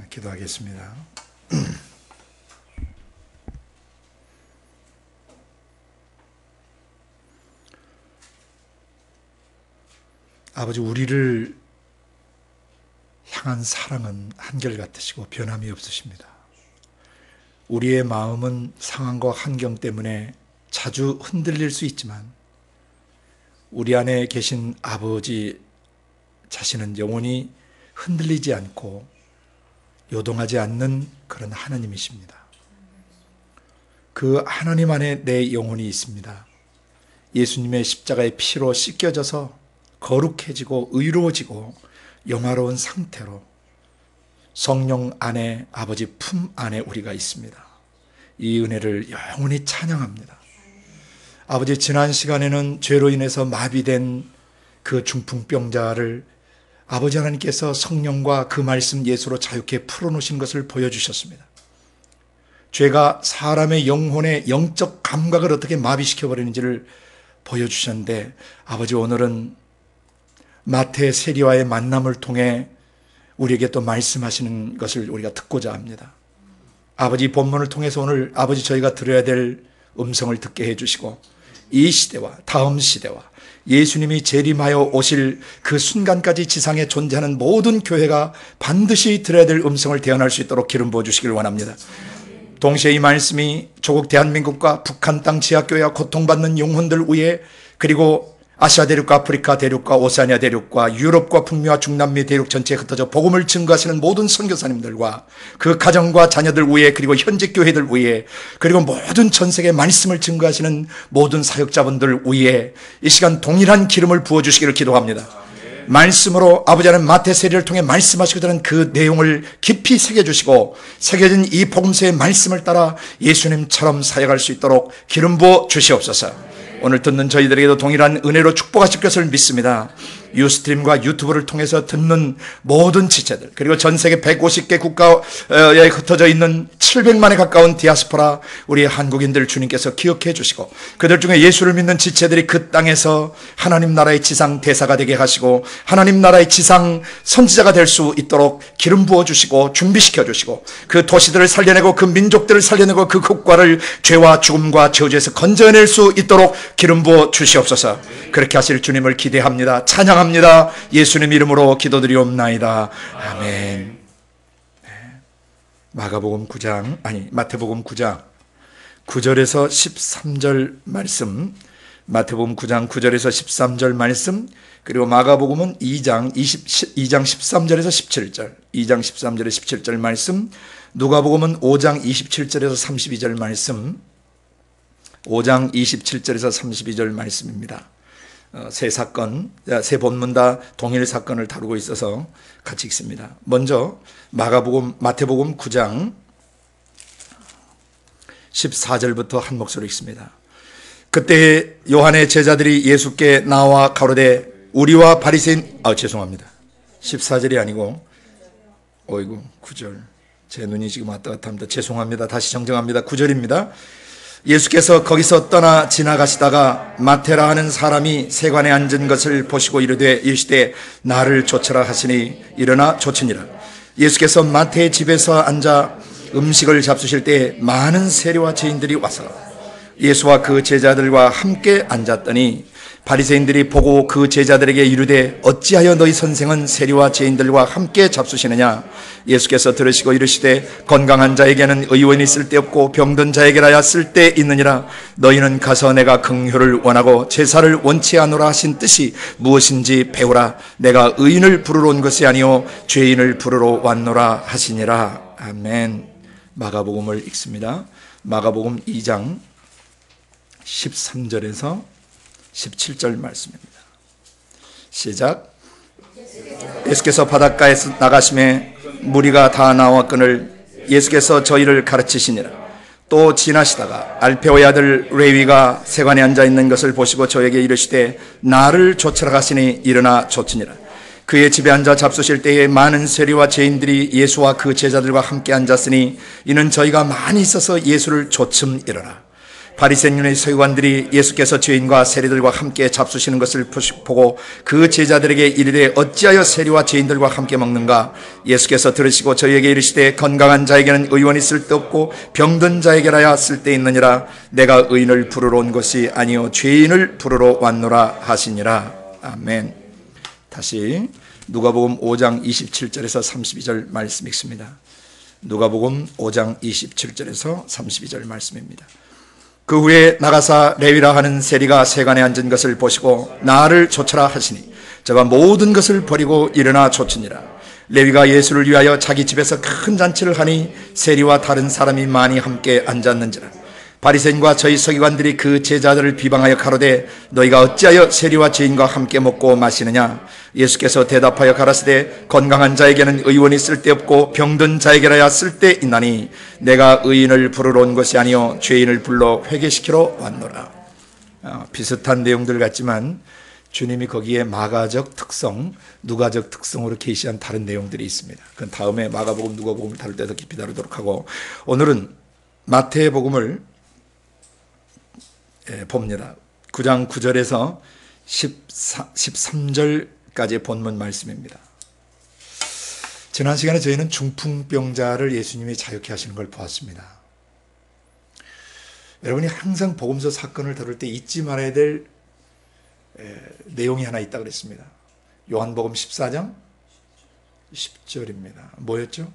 기도하겠습니다. 아버지, 우리를 향한 사랑은 한결같으시고 변함이 없으십니다. 우리의 마음은 상황과 환경 때문에 자주 흔들릴 수 있지만 우리 안에 계신 아버지 자신은 영원히 흔들리지 않고 요동하지 않는 그런 하나님이십니다. 그 하나님 안에 내 영혼이 있습니다. 예수님의 십자가의 피로 씻겨져서 거룩해지고 의로워지고 영화로운 상태로 성령 안에, 아버지 품 안에 우리가 있습니다. 이 은혜를 영원히 찬양합니다. 아버지, 지난 시간에는 죄로 인해서 마비된 그 중풍병자를 아버지 하나님께서 성령과 그 말씀 예수로 자유케 풀어놓으신 것을 보여주셨습니다. 죄가 사람의 영혼의 영적 감각을 어떻게 마비시켜버리는지를 보여주셨는데, 아버지, 오늘은 마태 세리와의 만남을 통해 우리에게 또 말씀하시는 것을 우리가 듣고자 합니다. 아버지, 본문을 통해서 오늘 아버지 저희가 들어야 될 음성을 듣게 해주시고, 이 시대와 다음 시대와 예수님이 재림하여 오실 그 순간까지 지상에 존재하는 모든 교회가 반드시 들어야 될 음성을 대언할 수 있도록 기름 부어주시길 원합니다. 동시에 이 말씀이 조국 대한민국과 북한 땅 지하교회와 고통받는 영혼들 위에, 그리고 아시아 대륙과 아프리카 대륙과 오세아니아 대륙과 유럽과 북미와 중남미 대륙 전체에 흩어져 복음을 증거하시는 모든 선교사님들과 그 가정과 자녀들 위에, 그리고 현직 교회들 위에, 그리고 모든 전 세계 말씀을 증거하시는 모든 사역자분들 위에 이 시간 동일한 기름을 부어주시기를 기도합니다. 말씀으로 아버지 하나님 마태 세리를 통해 말씀하시고자 하는 그 내용을 깊이 새겨주시고, 새겨진 이 복음서의 말씀을 따라 예수님처럼 사역할 수 있도록 기름 부어 주시옵소서. 오늘 듣는 저희들에게도 동일한 은혜로 축복하실 것을 믿습니다. 유스트림과 유튜브를 통해서 듣는 모든 지체들, 그리고 전 세계 150개 국가에 흩어져 있는 700만에 가까운 디아스포라 우리 한국인들 주님께서 기억해 주시고, 그들 중에 예수를 믿는 지체들이 그 땅에서 하나님 나라의 지상 대사가 되게 하시고 하나님 나라의 지상 선지자가 될 수 있도록 기름 부어 주시고 준비시켜 주시고, 그 도시들을 살려내고 그 민족들을 살려내고 그 국가를 죄와 죽음과 저주에서 건져낼 수 있도록 기름 부어 주시옵소서. 그렇게 하실 주님을 기대합니다. 찬양합니다. 예수님 이름으로 기도드리옵나이다. 아멘. 마태복음 9장 9절에서 13절 말씀, 마태복음 9장 9절에서 13절 말씀, 그리고 마가복음은 2장 13절에서 17절, 2장 13절에서 17절 말씀, 누가복음은 5장 27절에서 32절 말씀, 5장 27절에서 32절 말씀입니다. 세 본문 다 동일 사건을 다루고 있어서 같이 읽습니다. 먼저 마태복음 9장 14절부터 한 목소리로 읽습니다. 그때 요한의 제자들이 예수께 나와 가로되 우리와 바리새인, 죄송합니다. 14절이 아니고 9절. 제 눈이 지금 왔다 갔다 합니다. 죄송합니다. 다시 정정합니다. 9절입니다. 예수께서 거기서 떠나 지나가시다가 마태라 하는 사람이 세관에 앉은 것을 보시고 이르시되 나를 좇으라 하시니 일어나 좇으니라. 예수께서 마태의 집에서 앉아 음식을 잡수실 때 많은 세리와 죄인들이 와서 예수와 그 제자들과 함께 앉았더니 바리새인들이 보고 그 제자들에게 이르되 어찌하여 너희 선생은 세리와 죄인들과 함께 잡수시느냐. 예수께서 들으시고 이르시되 건강한 자에게는 의원이 쓸데없고 병든 자에게라야 쓸데 있느니라. 너희는 가서 내가 긍휼을 원하고 제사를 원치 않노라 하신 뜻이 무엇인지 배우라. 내가 의인을 부르러 온 것이 아니요 죄인을 부르러 왔노라 하시니라. 아멘. 마가복음을 읽습니다. 마가복음 2장 13절에서 17절 말씀입니다. 시작. 예수께서 바닷가에서 나가심에 무리가 다 나왔거늘 예수께서 저희를 가르치시니라. 또 지나시다가 알페오의 아들 레위가 세관에 앉아 있는 것을 보시고 저에게 이르시되 나를 좇으라 하시니 일어나 좇으니라. 그의 집에 앉아 잡수실 때에 많은 세리와 죄인들이 예수와 그 제자들과 함께 앉았으니 이는 저희가 많이 있어서 예수를 좇음이러라. 바리새인의 서기관들이 예수께서 죄인과 세리들과 함께 잡수시는 것을 보고 그 제자들에게 이르되 어찌하여 세리와 죄인들과 함께 먹는가? 예수께서 들으시고 저희에게 이르시되 건강한 자에게는 의원이 쓸데없고 병든 자에게라야 쓸데있느니라. 내가 의인을 부르러 온 것이 아니요 죄인을 부르러 왔노라 하시니라. 아멘. 다시 누가복음 5장 27절에서 32절 말씀 읽습니다. 누가복음 5장 27절에서 32절 말씀입니다. 그 후에 나가사 레위라 하는 세리가 세간에 앉은 것을 보시고 나를 좇으라 하시니 저가 모든 것을 버리고 일어나 좇으니라. 레위가 예수를 위하여 자기 집에서 큰 잔치를 하니 세리와 다른 사람이 많이 함께 앉았는지라. 바리새인과 저희 서기관들이 그 제자들을 비방하여 가로되 너희가 어찌하여 세리와 죄인과 함께 먹고 마시느냐? 예수께서 대답하여 가라사대 건강한 자에게는 의원이 쓸데없고 병든 자에게라야 쓸데있나니 내가 의인을 부르러 온 것이 아니요 죄인을 불러 회개시키러 왔노라. 비슷한 내용들 같지만 주님이 거기에 마가적 특성, 누가적 특성으로 계시한 다른 내용들이 있습니다. 그건 다음에 마가복음, 누가복음을 다룰 때 더 깊이 다루도록 하고 오늘은 마태복음을 봅니다. 9장 9절에서 13절까지의 본문 말씀입니다. 지난 시간에 저희는 중풍병자를 예수님이 자유케 하시는 걸 보았습니다. 여러분이 항상 복음서 사건을 다룰 때 잊지 말아야 될 내용이 하나 있다고 그랬습니다. 요한복음 14장 10절입니다. 뭐였죠?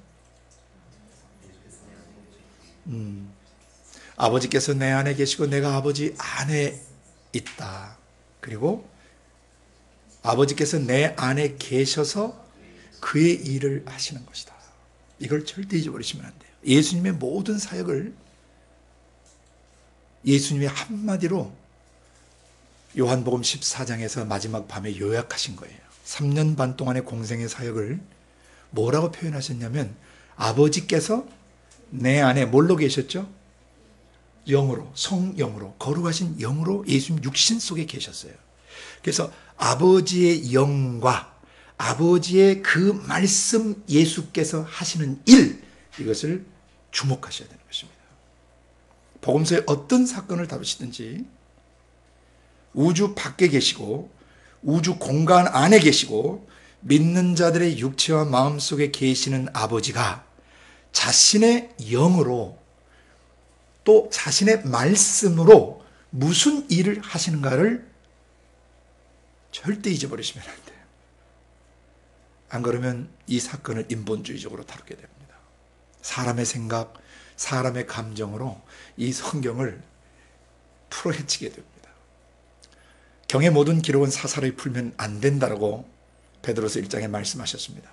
아버지께서 내 안에 계시고 내가 아버지 안에 있다. 그리고 아버지께서 내 안에 계셔서 그의 일을 하시는 것이다. 이걸 절대 잊어버리시면 안 돼요. 예수님의 모든 사역을 예수님이 한마디로 요한복음 14장에서 마지막 밤에 요약하신 거예요. 3년 반 동안의 공생의 사역을 뭐라고 표현하셨냐면 아버지께서 내 안에 뭘로 계셨죠? 영으로, 성령으로, 거룩하신 영으로 예수님 육신 속에 계셨어요. 그래서 아버지의 영과 아버지의 그 말씀 예수께서 하시는 일, 이것을 주목하셔야 되는 것입니다. 복음서의 어떤 사건을 다루시든지 우주 밖에 계시고 우주 공간 안에 계시고 믿는 자들의 육체와 마음 속에 계시는 아버지가 자신의 영으로 또 자신의 말씀으로 무슨 일을 하시는가를 절대 잊어버리시면 안 돼요. 안 그러면 이 사건을 인본주의적으로 다루게 됩니다. 사람의 생각, 사람의 감정으로 이 성경을 풀어헤치게 됩니다. 경의 모든 기록은 사사로이 풀면 안 된다고 베드로서 1장에 말씀하셨습니다.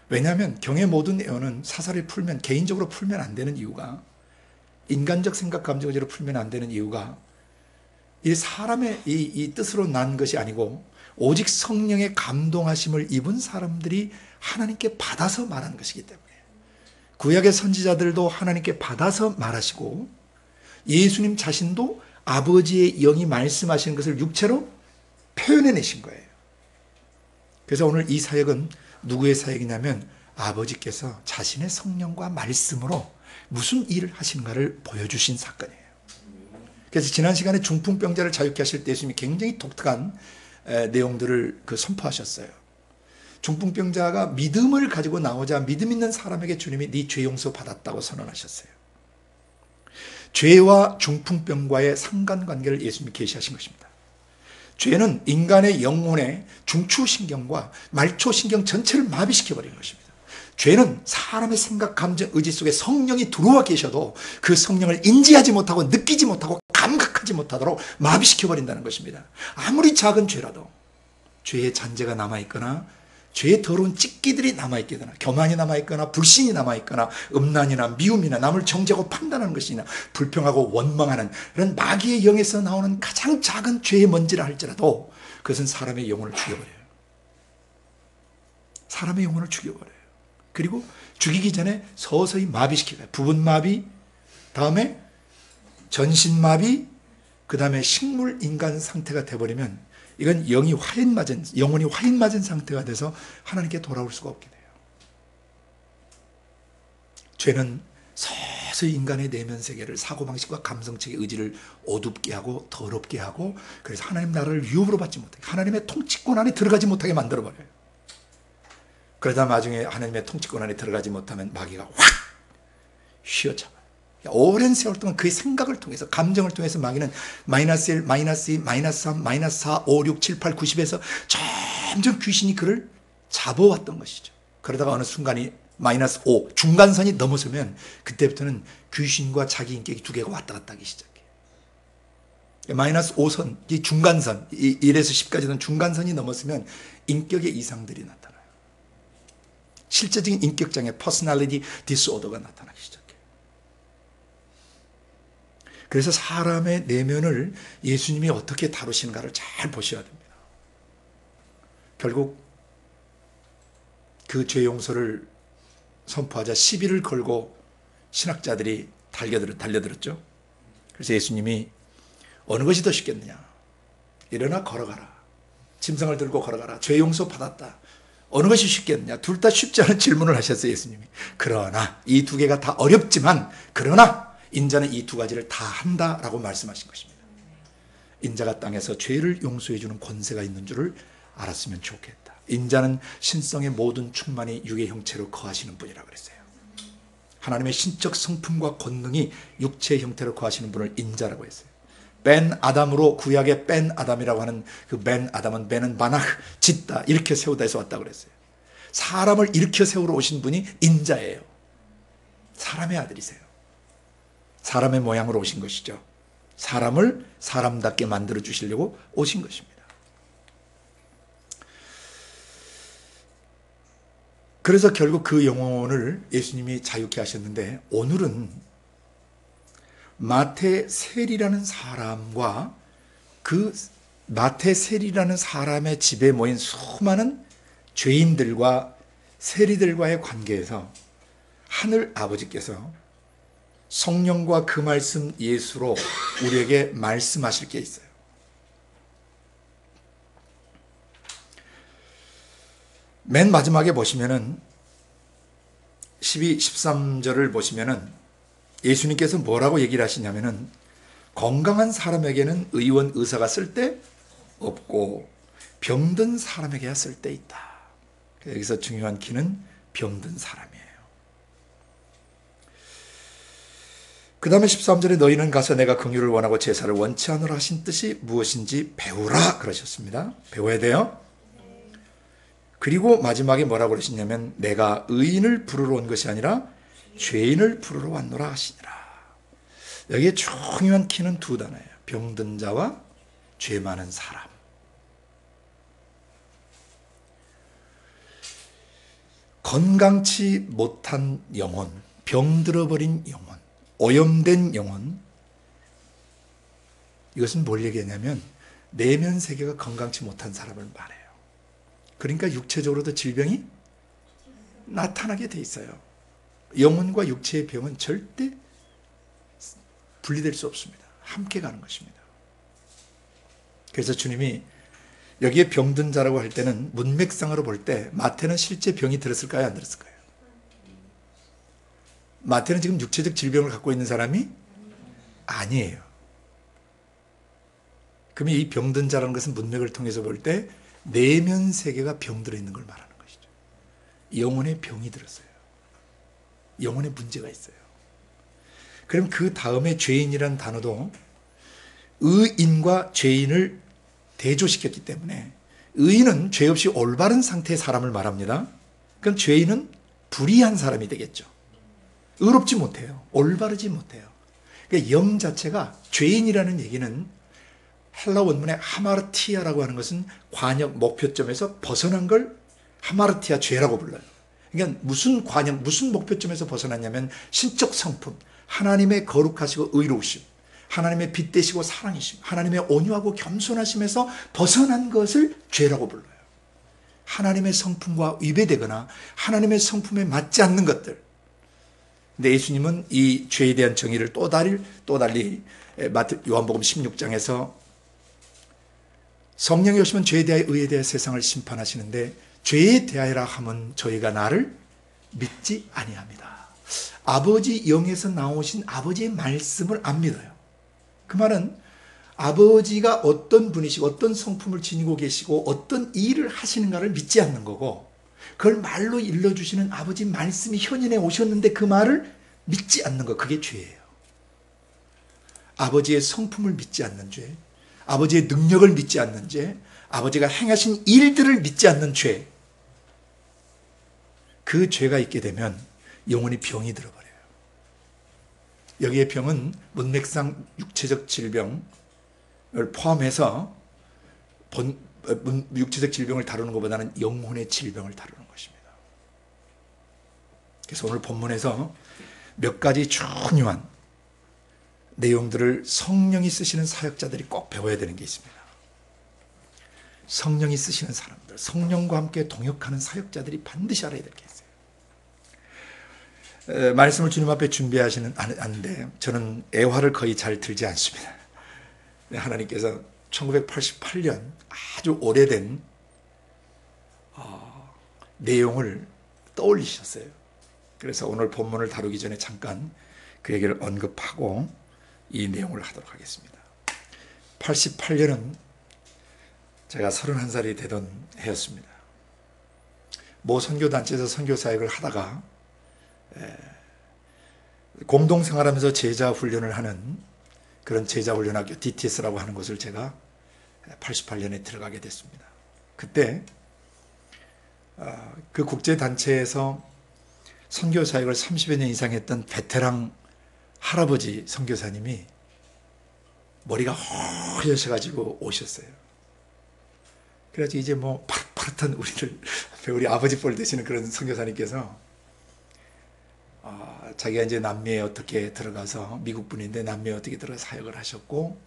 왜냐하면 경의 모든 예언은 사사로이 풀면, 개인적으로 풀면 안 되는 이유가, 인간적 생각 감정으로 풀면 안 되는 이유가 이 사람의 이 뜻으로 난 것이 아니고 오직 성령의 감동하심을 입은 사람들이 하나님께 받아서 말하는 것이기 때문에 구약의 선지자들도 하나님께 받아서 말하시고 예수님 자신도 아버지의 영이 말씀하시는 것을 육체로 표현해내신 거예요. 그래서 오늘 이 사역은 누구의 사역이냐면 아버지께서 자신의 성령과 말씀으로 무슨 일을 하시는가를 보여주신 사건이에요. 그래서 지난 시간에 중풍병자를 자유케 하실 때 예수님이 굉장히 독특한 내용들을 선포하셨어요. 중풍병자가 믿음을 가지고 나오자 믿음 있는 사람에게 주님이 네 죄 용서 받았다고 선언하셨어요. 죄와 중풍병과의 상관관계를 예수님이 계시하신 것입니다. 죄는 인간의 영혼의 중추신경과 말초신경 전체를 마비시켜버리는 것입니다. 죄는 사람의 생각, 감정, 의지 속에 성령이 들어와 계셔도 그 성령을 인지하지 못하고 느끼지 못하고 감각하지 못하도록 마비시켜버린다는 것입니다. 아무리 작은 죄라도 죄의 잔재가 남아있거나 죄의 더러운 찢기들이 남아있거나 교만이 남아있거나 불신이 남아있거나 음란이나 미움이나 남을 정죄하고 판단하는 것이나 불평하고 원망하는 이런 마귀의 영에서 나오는 가장 작은 죄의 먼지라 할지라도 그것은 사람의 영혼을 죽여버려요. 사람의 영혼을 죽여버려요. 그리고 죽이기 전에 서서히 마비시켜요. 부분마비, 다음에 전신마비, 그 다음에 식물인간 상태가 돼버리면 이건 영혼이 화인 맞은 상태가 돼서 하나님께 돌아올 수가 없게 돼요. 죄는 서서히 인간의 내면 세계를 사고방식과 감성책의 의지를 어둡게 하고 더럽게 하고, 그래서 하나님 나라를 유업으로 받지 못하게, 하나님의 통치권 안에 들어가지 못하게 만들어버려요. 그러다 나중에 하나님의 통치권 안에 들어가지 못하면 마귀가 확 휘어잡아요. 오랜 세월 동안 그의 생각을 통해서, 감정을 통해서 마귀는 마이너스 1, 마이너스 2, 마이너스 3, 마이너스 4, 5, 6, 7, 8, 90에서 점점 귀신이 그를 잡아왔던 것이죠. 그러다가 어느 순간이 마이너스 5, 중간선이 넘어서면 그때부터는 귀신과 자기 인격이 두 개가 왔다 갔다 하기 시작해요. 마이너스 5선, 이 중간선, 1에서 10까지는 중간선이 넘었으면 인격의 이상들이 나타나요. 실제적인 인격장애, 퍼스널리티 디스오더가 나타나기 시작해요. 그래서 사람의 내면을 예수님이 어떻게 다루시는가를 잘 보셔야 됩니다. 결국 그 죄 용서를 선포하자 시비를 걸고 신학자들이 달려들었죠. 그래서 예수님이 어느 것이 더 쉽겠느냐? 일어나 걸어가라. 짐승을 들고 걸어가라. 죄 용서 받았다. 어느 것이 쉽겠느냐? 둘 다 쉽지 않은 질문을 하셨어요, 예수님이. 그러나 이 두 개가 다 어렵지만, 그러나 인자는 이 두 가지를 다 한다라고 말씀하신 것입니다. 인자가 땅에서 죄를 용서해 주는 권세가 있는 줄을 알았으면 좋겠다. 인자는 신성의 모든 충만이 육의 형체로 거하시는 분이라고 그랬어요. 하나님의 신적 성품과 권능이 육체의 형태로 거하시는 분을 인자라고 했어요. 벤 아담으로, 구약의 벤 아담이라고 하는 그 벤 아담은, 벤은 바나흐, 짓다, 일으켜 세우다 에서 왔다고 그랬어요. 사람을 일으켜 세우러 오신 분이 인자예요. 사람의 아들이세요. 사람의 모양으로 오신 것이죠. 사람을 사람답게 만들어 주시려고 오신 것입니다. 그래서 결국 그 영혼을 예수님이 자유케 하셨는데, 오늘은 마태셀이라는 사람과 그 마태셀이라는 사람의 집에 모인 수많은 죄인들과 세리들과의 관계에서 하늘 아버지께서 성령과 그 말씀 예수로 우리에게 말씀하실 게 있어요. 맨 마지막에 보시면은 12, 13절을 보시면은 예수님께서 뭐라고 얘기를 하시냐면은, 건강한 사람에게는 의원, 의사가 쓸데 없고 병든 사람에게야 쓸데 있다. 여기서 중요한 키는 병든 사람이에요. 그 다음에 13절에 너희는 가서 내가 긍휼을 원하고 제사를 원치 않으라 하신 뜻이 무엇인지 배우라 그러셨습니다. 배워야 돼요. 그리고 마지막에 뭐라고 그러시냐면, 내가 의인을 부르러 온 것이 아니라 죄인을 부르러 왔노라 하시니라. 여기에 중요한 키는 두 단어예요. 병든 자와 죄 많은 사람. 건강치 못한 영혼, 병들어버린 영혼, 오염된 영혼, 이것은 뭘 얘기하냐면 내면 세계가 건강치 못한 사람을 말해요. 그러니까 육체적으로도 질병이 나타나게 돼 있어요. 영혼과 육체의 병은 절대 분리될 수 없습니다. 함께 가는 것입니다. 그래서 주님이 여기에 병든 자라고 할 때는 문맥상으로 볼 때 마태는 실제 병이 들었을까요? 안 들었을까요? 마태는 지금 육체적 질병을 갖고 있는 사람이 아니에요. 그러면 이 병든 자라는 것은 문맥을 통해서 볼 때 내면 세계가 병들어 있는 걸 말하는 것이죠. 영혼에 병이 들었어요. 영혼에 문제가 있어요. 그럼 그 다음에 죄인이라는 단어도 의인과 죄인을 대조시켰기 때문에, 의인은 죄 없이 올바른 상태의 사람을 말합니다. 그럼 죄인은 불의한 사람이 되겠죠. 의롭지 못해요. 올바르지 못해요. 그러니까 영 자체가, 죄인이라는 얘기는 헬라 원문의 하마르티아라고 하는 것은 관역 목표점에서 벗어난 걸 하마르티아 죄라고 불러요. 그러니까 무슨 관역, 무슨 목표점에서 벗어났냐면 신적 성품, 하나님의 거룩하시고 의로우심, 하나님의 빛 되시고 사랑이심, 하나님의 온유하고 겸손하심에서 벗어난 것을 죄라고 불러요. 하나님의 성품과 위배되거나 하나님의 성품에 맞지 않는 것들. 근데 예수님은 이 죄에 대한 정의를 또 달리 요한복음 16장에서 성령이 오시면 죄에 대하여 의에 대하여 세상을 심판하시는데, 죄에 대하여라 하면 저희가 나를 믿지 아니합니다. 아버지 영에서 나오신 아버지의 말씀을 안 믿어요. 그 말은 아버지가 어떤 분이시고 어떤 성품을 지니고 계시고 어떤 일을 하시는가를 믿지 않는 거고, 그걸 말로 일러주시는 아버지 말씀이 현인에 오셨는데 그 말을 믿지 않는 거, 그게 죄예요. 아버지의 성품을 믿지 않는 죄, 아버지의 능력을 믿지 않는 죄, 아버지가 행하신 일들을 믿지 않는 죄, 그 죄가 있게 되면 영혼이 병이 들어버려요. 여기에 병은 문맥상 육체적 질병을 포함해서 육체적 질병을 다루는 것보다는 영혼의 질병을 다루는 것입니다. 그래서 오늘 본문에서 몇 가지 중요한 내용들을 성령이 쓰시는 사역자들이 꼭 배워야 되는 게 있습니다. 성령이 쓰시는 사람들, 성령과 함께 동역하는 사역자들이 반드시 알아야 될 게 있어요. 말씀을 주님 앞에 준비하시는 않는데 저는 애화를 거의 잘 들지 않습니다. 하나님께서 1988년 아주 오래된 내용을 떠올리셨어요. 그래서 오늘 본문을 다루기 전에 잠깐 그 얘기를 언급하고 이 내용을 하도록 하겠습니다. 88년은 제가 31살이 되던 해였습니다. 모 선교단체에서 선교사역을 하다가 공동생활하면서 제자훈련을 하는 그런 제자훈련학교 DTS라고 하는 곳을 제가 88년에 들어가게 됐습니다. 그때 그 국제단체에서 선교사역을 30여 년 이상 했던 베테랑 할아버지 선교사님이 머리가 허여셔가지고 오셨어요. 그래가지고 이제 뭐 파릇파릇한 우리 아버지 뻘 되시는 그런 선교사님께서 자기가 이제 남미에 어떻게 들어가서, 미국 분인데 남미에 어떻게 들어가 사역을 하셨고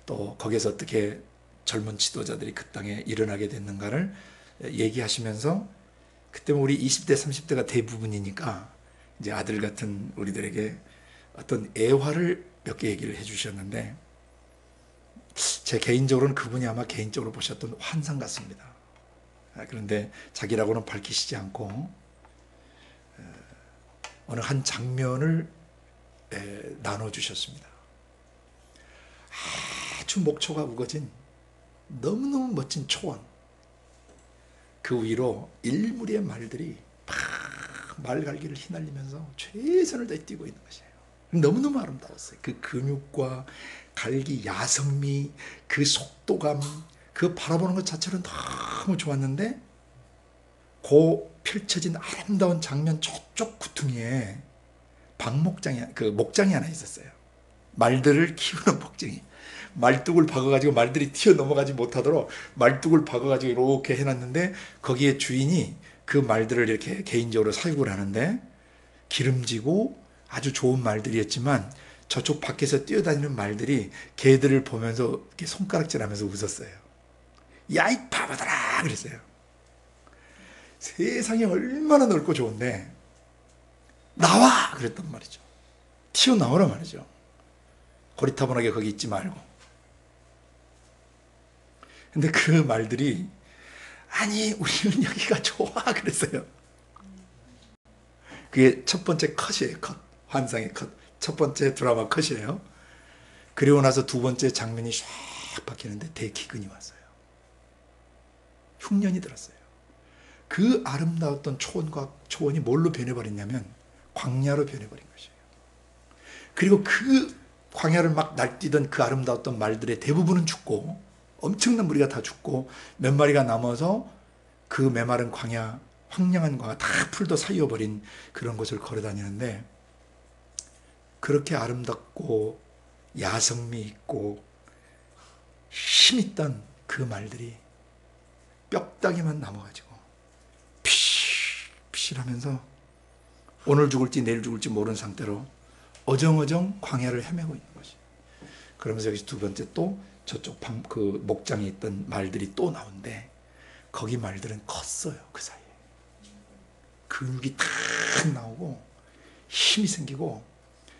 또 거기에서 어떻게 젊은 지도자들이 그 땅에 일어나게 됐는가를 얘기하시면서, 그때 우리 20대 30대가 대부분이니까 이제 아들 같은 우리들에게 어떤 애화를 몇 개 얘기를 해주셨는데, 제 개인적으로는 그분이 아마 개인적으로 보셨던 환상 같습니다. 그런데 자기라고는 밝히시지 않고 어느 한 장면을 나눠주셨습니다. 아주 목초가 우거진 너무너무 멋진 초원, 그 위로 일무리의 말들이 막 말갈기를 휘날리면서 최선을 다해 뛰고 있는 것이에요. 너무너무 아름다웠어요. 그 근육과 갈기, 야성미, 그 속도감, 그 바라보는 것 자체는 너무 좋았는데, 그 펼쳐진 아름다운 장면 저쪽 구퉁이에 목장이 하나 있었어요. 말들을 키우는 목장이. 말뚝을 박아가지고 말들이 튀어 넘어가지 못하도록 말뚝을 박아가지고 이렇게 해놨는데, 거기에 주인이 그 말들을 이렇게 개인적으로 사육을 하는데, 기름지고 아주 좋은 말들이었지만 저쪽 밖에서 뛰어다니는 말들이 개들을 보면서 이렇게 손가락질하면서 웃었어요. 야, 이 바보들아! 그랬어요. 세상이 얼마나 넓고 좋은데 나와! 그랬단 말이죠. 튀어나오란 말이죠. 고리타분하게 거기 있지 말고. 근데 그 말들이 아니, 우리는 여기가 좋아! 그랬어요. 그게 첫 번째 컷이에요. 컷. 환상의 컷. 첫 번째 드라마 컷이에요. 그리고 나서 두 번째 장면이 샥 바뀌는데 대기근이 왔어요. 흉년이 들었어요. 그 아름다웠던 초원이 뭘로 변해버렸냐면 광야로 변해버린 것이에요. 그리고 그 광야를 막 날뛰던 그 아름다웠던 말들의 대부분은 죽고, 엄청난 무리가 다 죽고 몇 마리가 남아서 그 메마른 광야, 황량한 광야, 다 풀도 사이어버린 그런 곳을 걸어다니는데, 그렇게 아름답고 야성미 있고 힘있던 그 말들이 뼈다귀만 남아가지고 피실하면서 오늘 죽을지 내일 죽을지 모르는 상태로 어정어정 광야를 헤매고 있는 것이. 그러면서 여기 두 번째 또 저쪽 그 목장에 있던 말들이 또 나오는데, 거기 말들은 컸어요. 그 사이에 근육이 탁 나오고 힘이 생기고,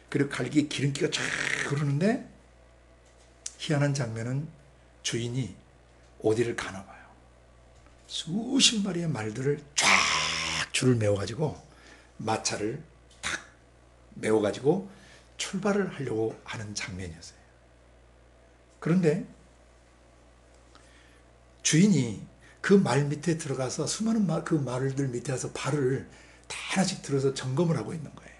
그리고 갈기에 기름기가 쫙 흐르는데, 희한한 장면은 주인이 어디를 가나 봐요. 수십 마리의 말들을 쫙 줄을 메워가지고 마차를 탁 메워가지고 출발을 하려고 하는 장면이었어요. 그런데 주인이 그 말 밑에 들어가서 수많은 그 말들 밑에 가서 발을 다 하나씩 들어서 점검을 하고 있는 거예요.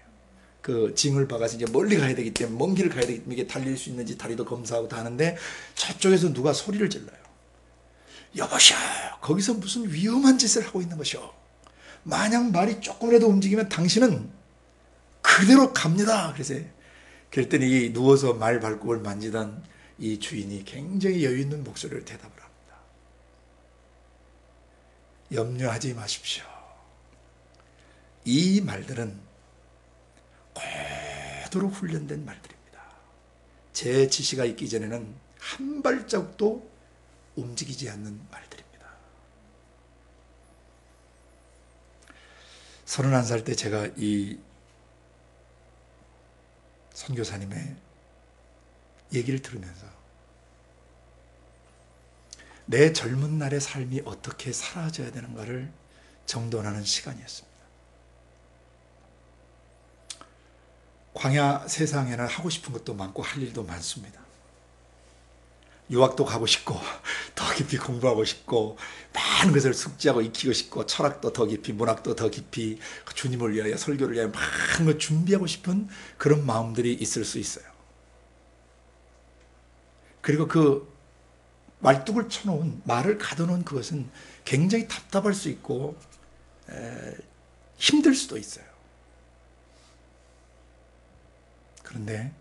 그 징을 박아서 이제 멀리 가야 되기 때문에, 먼 길을 가야 되기 때문에 이게 달릴 수 있는지 다리도 검사하고 다 하는데, 저쪽에서 누가 소리를 질러요. 여보시오, 거기서 무슨 위험한 짓을 하고 있는 것이오. 만약 말이 조금이라도 움직이면 당신은 그대로 갑니다. 그랬더니 누워서 말 발굽을 만지던 이 주인이 굉장히 여유 있는 목소리로 대답을 합니다. 염려하지 마십시오. 이 말들은 고도로 훈련된 말들입니다. 제 지시가 있기 전에는 한 발자국도 움직이지 않는 말들입니다. 31살 때 제가 이 선교사님의 얘기를 들으면서 내 젊은 날의 삶이 어떻게 사라져야 되는가를 정돈하는 시간이었습니다. 광야 세상에는 하고 싶은 것도 많고 할 일도 많습니다. 유학도 가고 싶고, 더 깊이 공부하고 싶고, 많은 것을 숙지하고 익히고 싶고, 철학도 더 깊이, 문학도 더 깊이, 주님을 위하여, 설교를 위하여 많은 걸 준비하고 싶은 그런 마음들이 있을 수 있어요. 그리고 그 말뚝을 쳐놓은, 말을 가둬놓은 그것은 굉장히 답답할 수 있고 힘들 수도 있어요. 그런데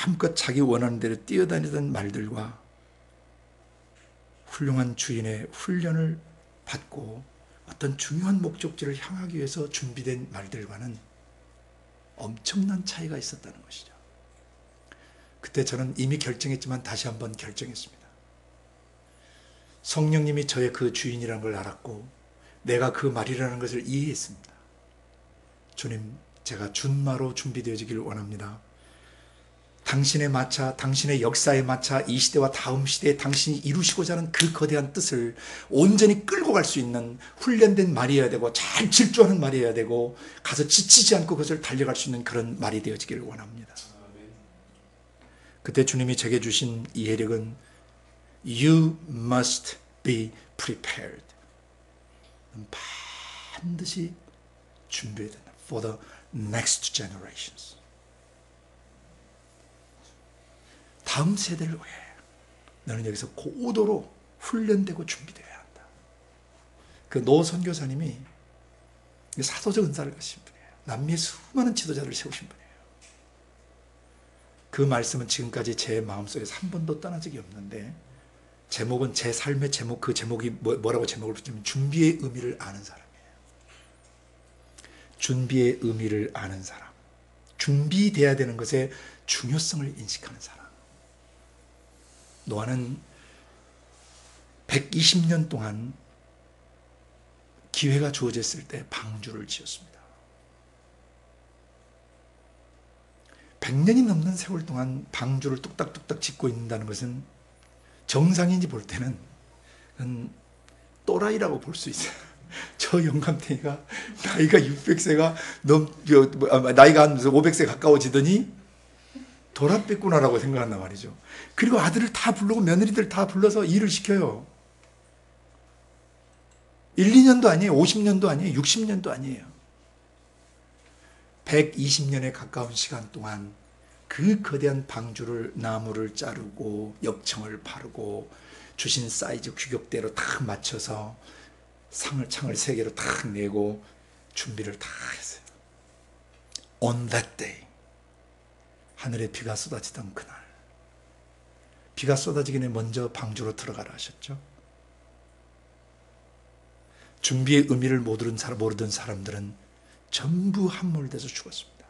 마음껏 자기 원하는 대로 뛰어다니던 말들과 훌륭한 주인의 훈련을 받고 어떤 중요한 목적지를 향하기 위해서 준비된 말들과는 엄청난 차이가 있었다는 것이죠. 그때 저는 이미 결정했지만 다시 한번 결정했습니다. 성령님이 저의 그 주인이라는 걸 알았고 내가 그 말이라는 것을 이해했습니다. 주님, 제가 준마로 준비되어지기를 원합니다. 당신에 맞춰, 당신의 역사에 맞춰 이 시대와 다음 시대에 당신이 이루시고자 하는 그 거대한 뜻을 온전히 끌고 갈 수 있는 훈련된 말이어야 되고, 잘 질주하는 말이어야 되고, 가서 지치지 않고 그것을 달려갈 수 있는 그런 말이 되어지기를 원합니다. 그때 주님이 제게 주신 이해력은 You must be prepared. 반드시 준비해야 된다. For the next generations. 다음 세대를 위해 너는 여기서 고도로 훈련되고 준비되어야 한다. 그 노 선교사님이 사도적 은사를 가신 분이에요. 남미의 수많은 지도자를 세우신 분이에요. 그 말씀은 지금까지 제 마음속에서 한 번도 떠난 적이 없는데, 제목은 제 삶의 제목, 그 제목이 뭐라고 제목을 붙이면 준비의 의미를 아는 사람이에요. 준비의 의미를 아는 사람, 준비돼야 되는 것의 중요성을 인식하는 사람. 노아는 120년 동안 기회가 주어졌을 때 방주를 지었습니다. 100년이 넘는 세월 동안 방주를 뚝딱뚝딱 짓고 있는다는 것은 정상인이 볼 때는 또라이라고 볼 수 있어요. 저 영감탱이가 나이가 600세가 나이가 한 500세 가까워지더니 돌아뺐구나라고 생각한단 말이죠. 그리고 아들을 다 부르고 며느리들 다 불러서 일을 시켜요. 1, 2년도 아니에요. 50년도 아니에요. 60년도 아니에요. 120년에 가까운 시간 동안 그 거대한 방주를, 나무를 자르고 역청을 바르고 주신 사이즈 규격대로 딱 맞춰서 창을 3개로 딱 내고 준비를 다 했어요. On that day, 하늘에 비가 쏟아지던 그날, 비가 쏟아지기 전에 먼저 방주로 들어가라 하셨죠. 준비의 의미를 모르던 사람들은 전부 함몰돼서 죽었습니다.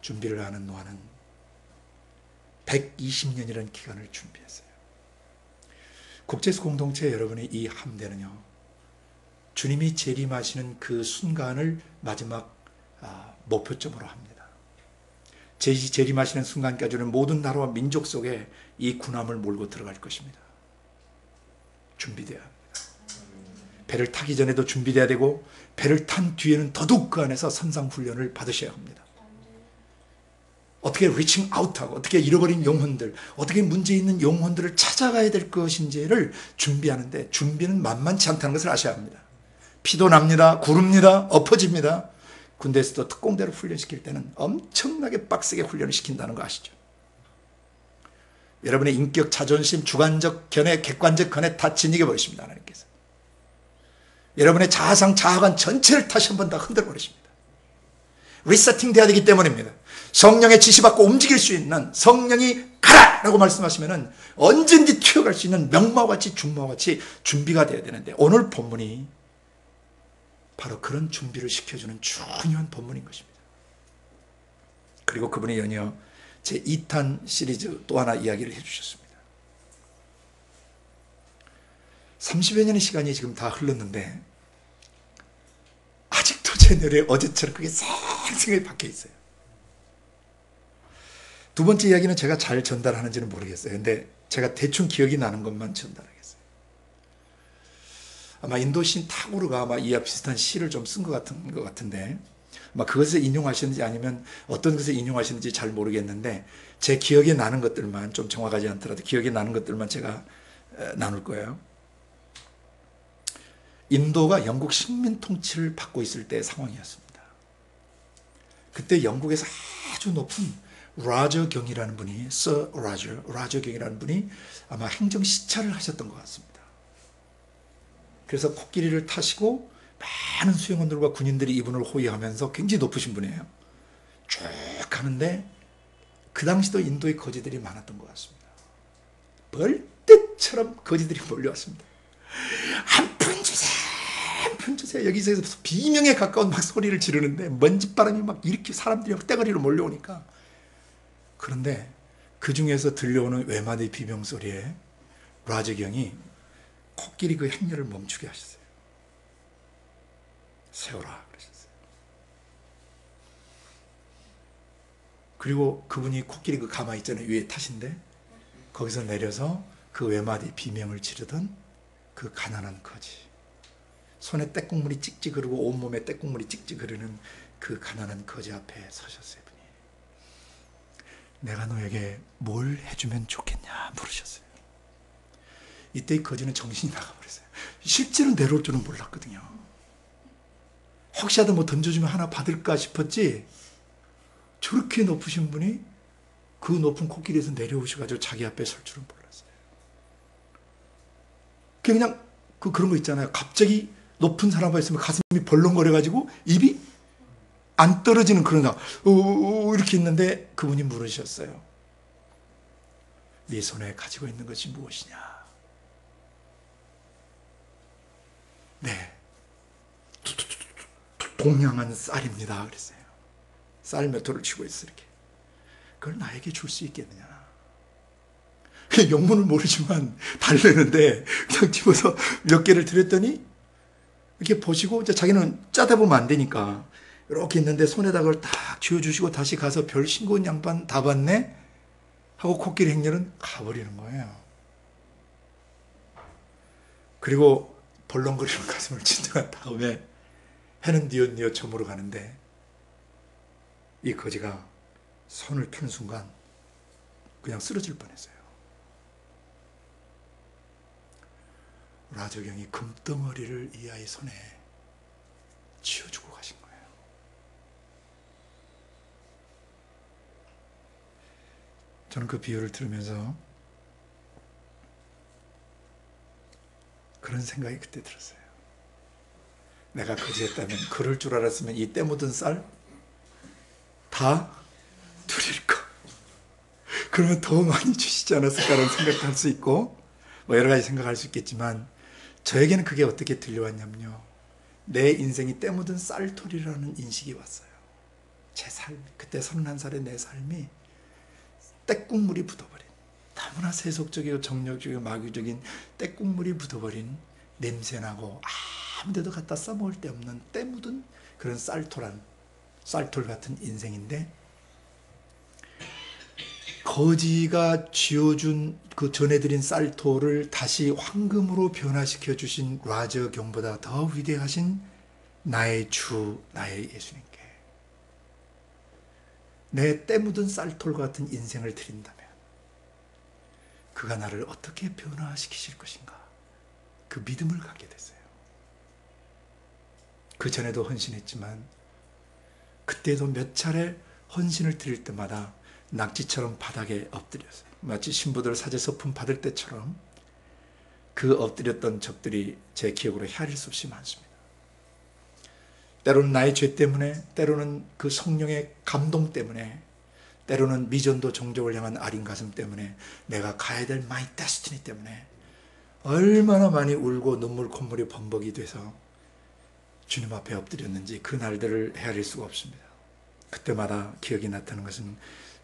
준비를 하는 노아는 120년이라는 기간을 준비했어요. 국제수 공동체 여러분의 이 함대는요, 주님이 재림하시는 그 순간을 마지막 목표점으로 합니다. 재림하시는 순간까지는 모든 나라와 민족 속에 이 군함을 몰고 들어갈 것입니다. 준비되어야 합니다. 배를 타기 전에도 준비돼야 되고 배를 탄 뒤에는 더더욱 그 안에서 선상 훈련을 받으셔야 합니다. 어떻게 리칭 아웃하고 어떻게 잃어버린 영혼들, 어떻게 문제 있는 영혼들을 찾아가야 될 것인지를 준비하는데 준비는 만만치 않다는 것을 아셔야 합니다. 피도 납니다. 구릅니다. 엎어집니다. 군대에서도 특공대로 훈련시킬 때는 엄청나게 빡세게 훈련을 시킨다는 거 아시죠? 여러분의 인격, 자존심, 주관적 견해, 객관적 견해 다 진이겨 버리십니다. 하나님께서. 여러분의 자아상, 자아관 전체를 다시 한 번 다 흔들어 버리십니다. 리세팅 돼야 되기 때문입니다. 성령의 지시받고 움직일 수 있는, 성령이 가라! 라고 말씀하시면 언제든지 튀어갈 수 있는 명마와 같이 중마와 같이 준비가 돼야 되는데 오늘 본문이 바로 그런 준비를 시켜주는 중요한 본문인 것입니다. 그리고 그분이 연이어 제2탄 시리즈 또 하나 이야기를 해주셨습니다. 30여 년의 시간이 지금 다 흘렀는데 아직도 제 뇌에 어제처럼 그게 생생하게 박혀 있어요. 두 번째 이야기는 제가 잘 전달하는지는 모르겠어요. 근데 제가 대충 기억이 나는 것만 전달하겠어요. 아마 인도신 타고르가 아마 이와 비슷한 시를 좀 쓴 것 같은데 아마 그것을 인용하셨는지 아니면 어떤 것을 인용하셨는지 잘 모르겠는데 제 기억에 나는 것들만, 좀 정확하지 않더라도 기억에 나는 것들만 제가 나눌 거예요. 인도가 영국 식민 통치를 받고 있을 때의 상황이었습니다. 그때 영국에서 아주 높은 라저경이라는 분이, 서 라저경이라는 분이 아마 행정 시찰을 하셨던 것 같습니다. 그래서 코끼리를 타시고 많은 수행원들과 군인들이 이분을 호위하면서 굉장히 높으신 분이에요. 쭉 가는데 그 당시도 인도에 거지들이 많았던 것 같습니다. 벌떼처럼 거지들이 몰려왔습니다. 한 푼 주세요, 한 푼 주세요. 여기서 비명에 가까운 막 소리를 지르는데 먼지바람이 막 이렇게 사람들이 막 떼거리로 몰려오니까, 그런데 그 중에서 들려오는 외마디 비명소리에 라저경이 코끼리 그 행렬을 멈추게 하셨어요. 세워라 그러셨어요. 그리고 그분이 코끼리 그 가마 있잖아요. 위에 타신데 거기서 내려서 그 외마디 비명을 지르던 그 가난한 거지, 손에 떼국물이 찍찍 흐르고 온몸에 떼국물이 찍찍 흐르는 그 가난한 거지 앞에 서셨어요. 분이 내가 너에게 뭘 해주면 좋겠냐 물으셨어요. 이때 이 거지는 정신이 나가버렸어요. 실제로 내려올 줄은 몰랐거든요. 혹시라도 뭐 던져주면 하나 받을까 싶었지, 저렇게 높으신 분이 그 높은 코끼리에서 내려오셔가지고 자기 앞에 설 줄은 몰랐어요. 그냥 그런 거 있잖아요. 갑자기 높은 사람과 있으면 가슴이 벌렁거려가지고 입이 안 떨어지는 그런 상황. 이렇게 있는데 그분이 물으셨어요. 네 손에 가지고 있는 것이 무엇이냐? 네, 동양한 쌀입니다 그랬어요. 쌀 몇 토를 쥐고 있어 이렇게. 그걸 나에게 줄 수 있겠느냐? 영문을 모르지만 달래는데 그냥 집어서 몇 개를 드렸더니 이렇게 보시고, 이제 자기는 짜다 보면 안 되니까 이렇게 있는데 손에다 그걸 딱 쥐어주시고 다시 가서 별 싱거운 양반 다 받네 하고 코끼리 행렬은 가버리는 거예요. 그리고 벌렁거리는 가슴을 진정한 다음에 해는 뉘엿뉘엿 저물어 가는데 이 거지가 손을 펴는 순간 그냥 쓰러질 뻔했어요. 라저경이 금덩어리를 이 아이 손에 쥐어주고 가신 거예요. 저는 그 비유를 들으면서 그런 생각이 그때 들었어요. 내가 거지였다면, 그럴 줄 알았으면 이 때 묻은 쌀 다 드릴 거. 그러면 더 많이 주시지 않았을까라는 생각도 할 수 있고, 뭐 여러 가지 생각할 수 있겠지만, 저에게는 그게 어떻게 들려왔냐면요, 내 인생이 때 묻은 쌀토리라는 인식이 왔어요. 제 삶이, 그때 31살의 내 삶이 떼국물이 묻어버린, 너무나 세속적이고 정력적이고 마귀적인 떼국물이 묻어버린, 냄새나고 아무데도 갖다 써먹을 데 없는 때 묻은 그런 쌀돌 같은 인생인데, 거지가 쥐어준 그 전해드린 쌀토를 다시 황금으로 변화시켜 주신 라저 경보다 더 위대하신 나의 주, 나의 예수님께 내 때 묻은 쌀톨 같은 인생을 드린다면 그가 나를 어떻게 변화시키실 것인가, 그 믿음을 갖게 됐어요. 그 전에도 헌신했지만 그때도 몇 차례 헌신을 드릴 때마다 낙지처럼 바닥에 엎드렸어요. 마치 신부들 사제 서품 받을 때처럼 그 엎드렸던 적들이 제 기억으로 헤아릴 수 없이 많습니다. 때로는 나의 죄 때문에, 때로는 그 성령의 감동 때문에, 때로는 미전도 종족을 향한 아린 가슴 때문에, 내가 가야 될 마이 데스티니 때문에 얼마나 많이 울고 눈물 콧물이 범벅이 돼서 주님 앞에 엎드렸는지 그 날들을 헤아릴 수가 없습니다. 그때마다 기억이 나타나는 것은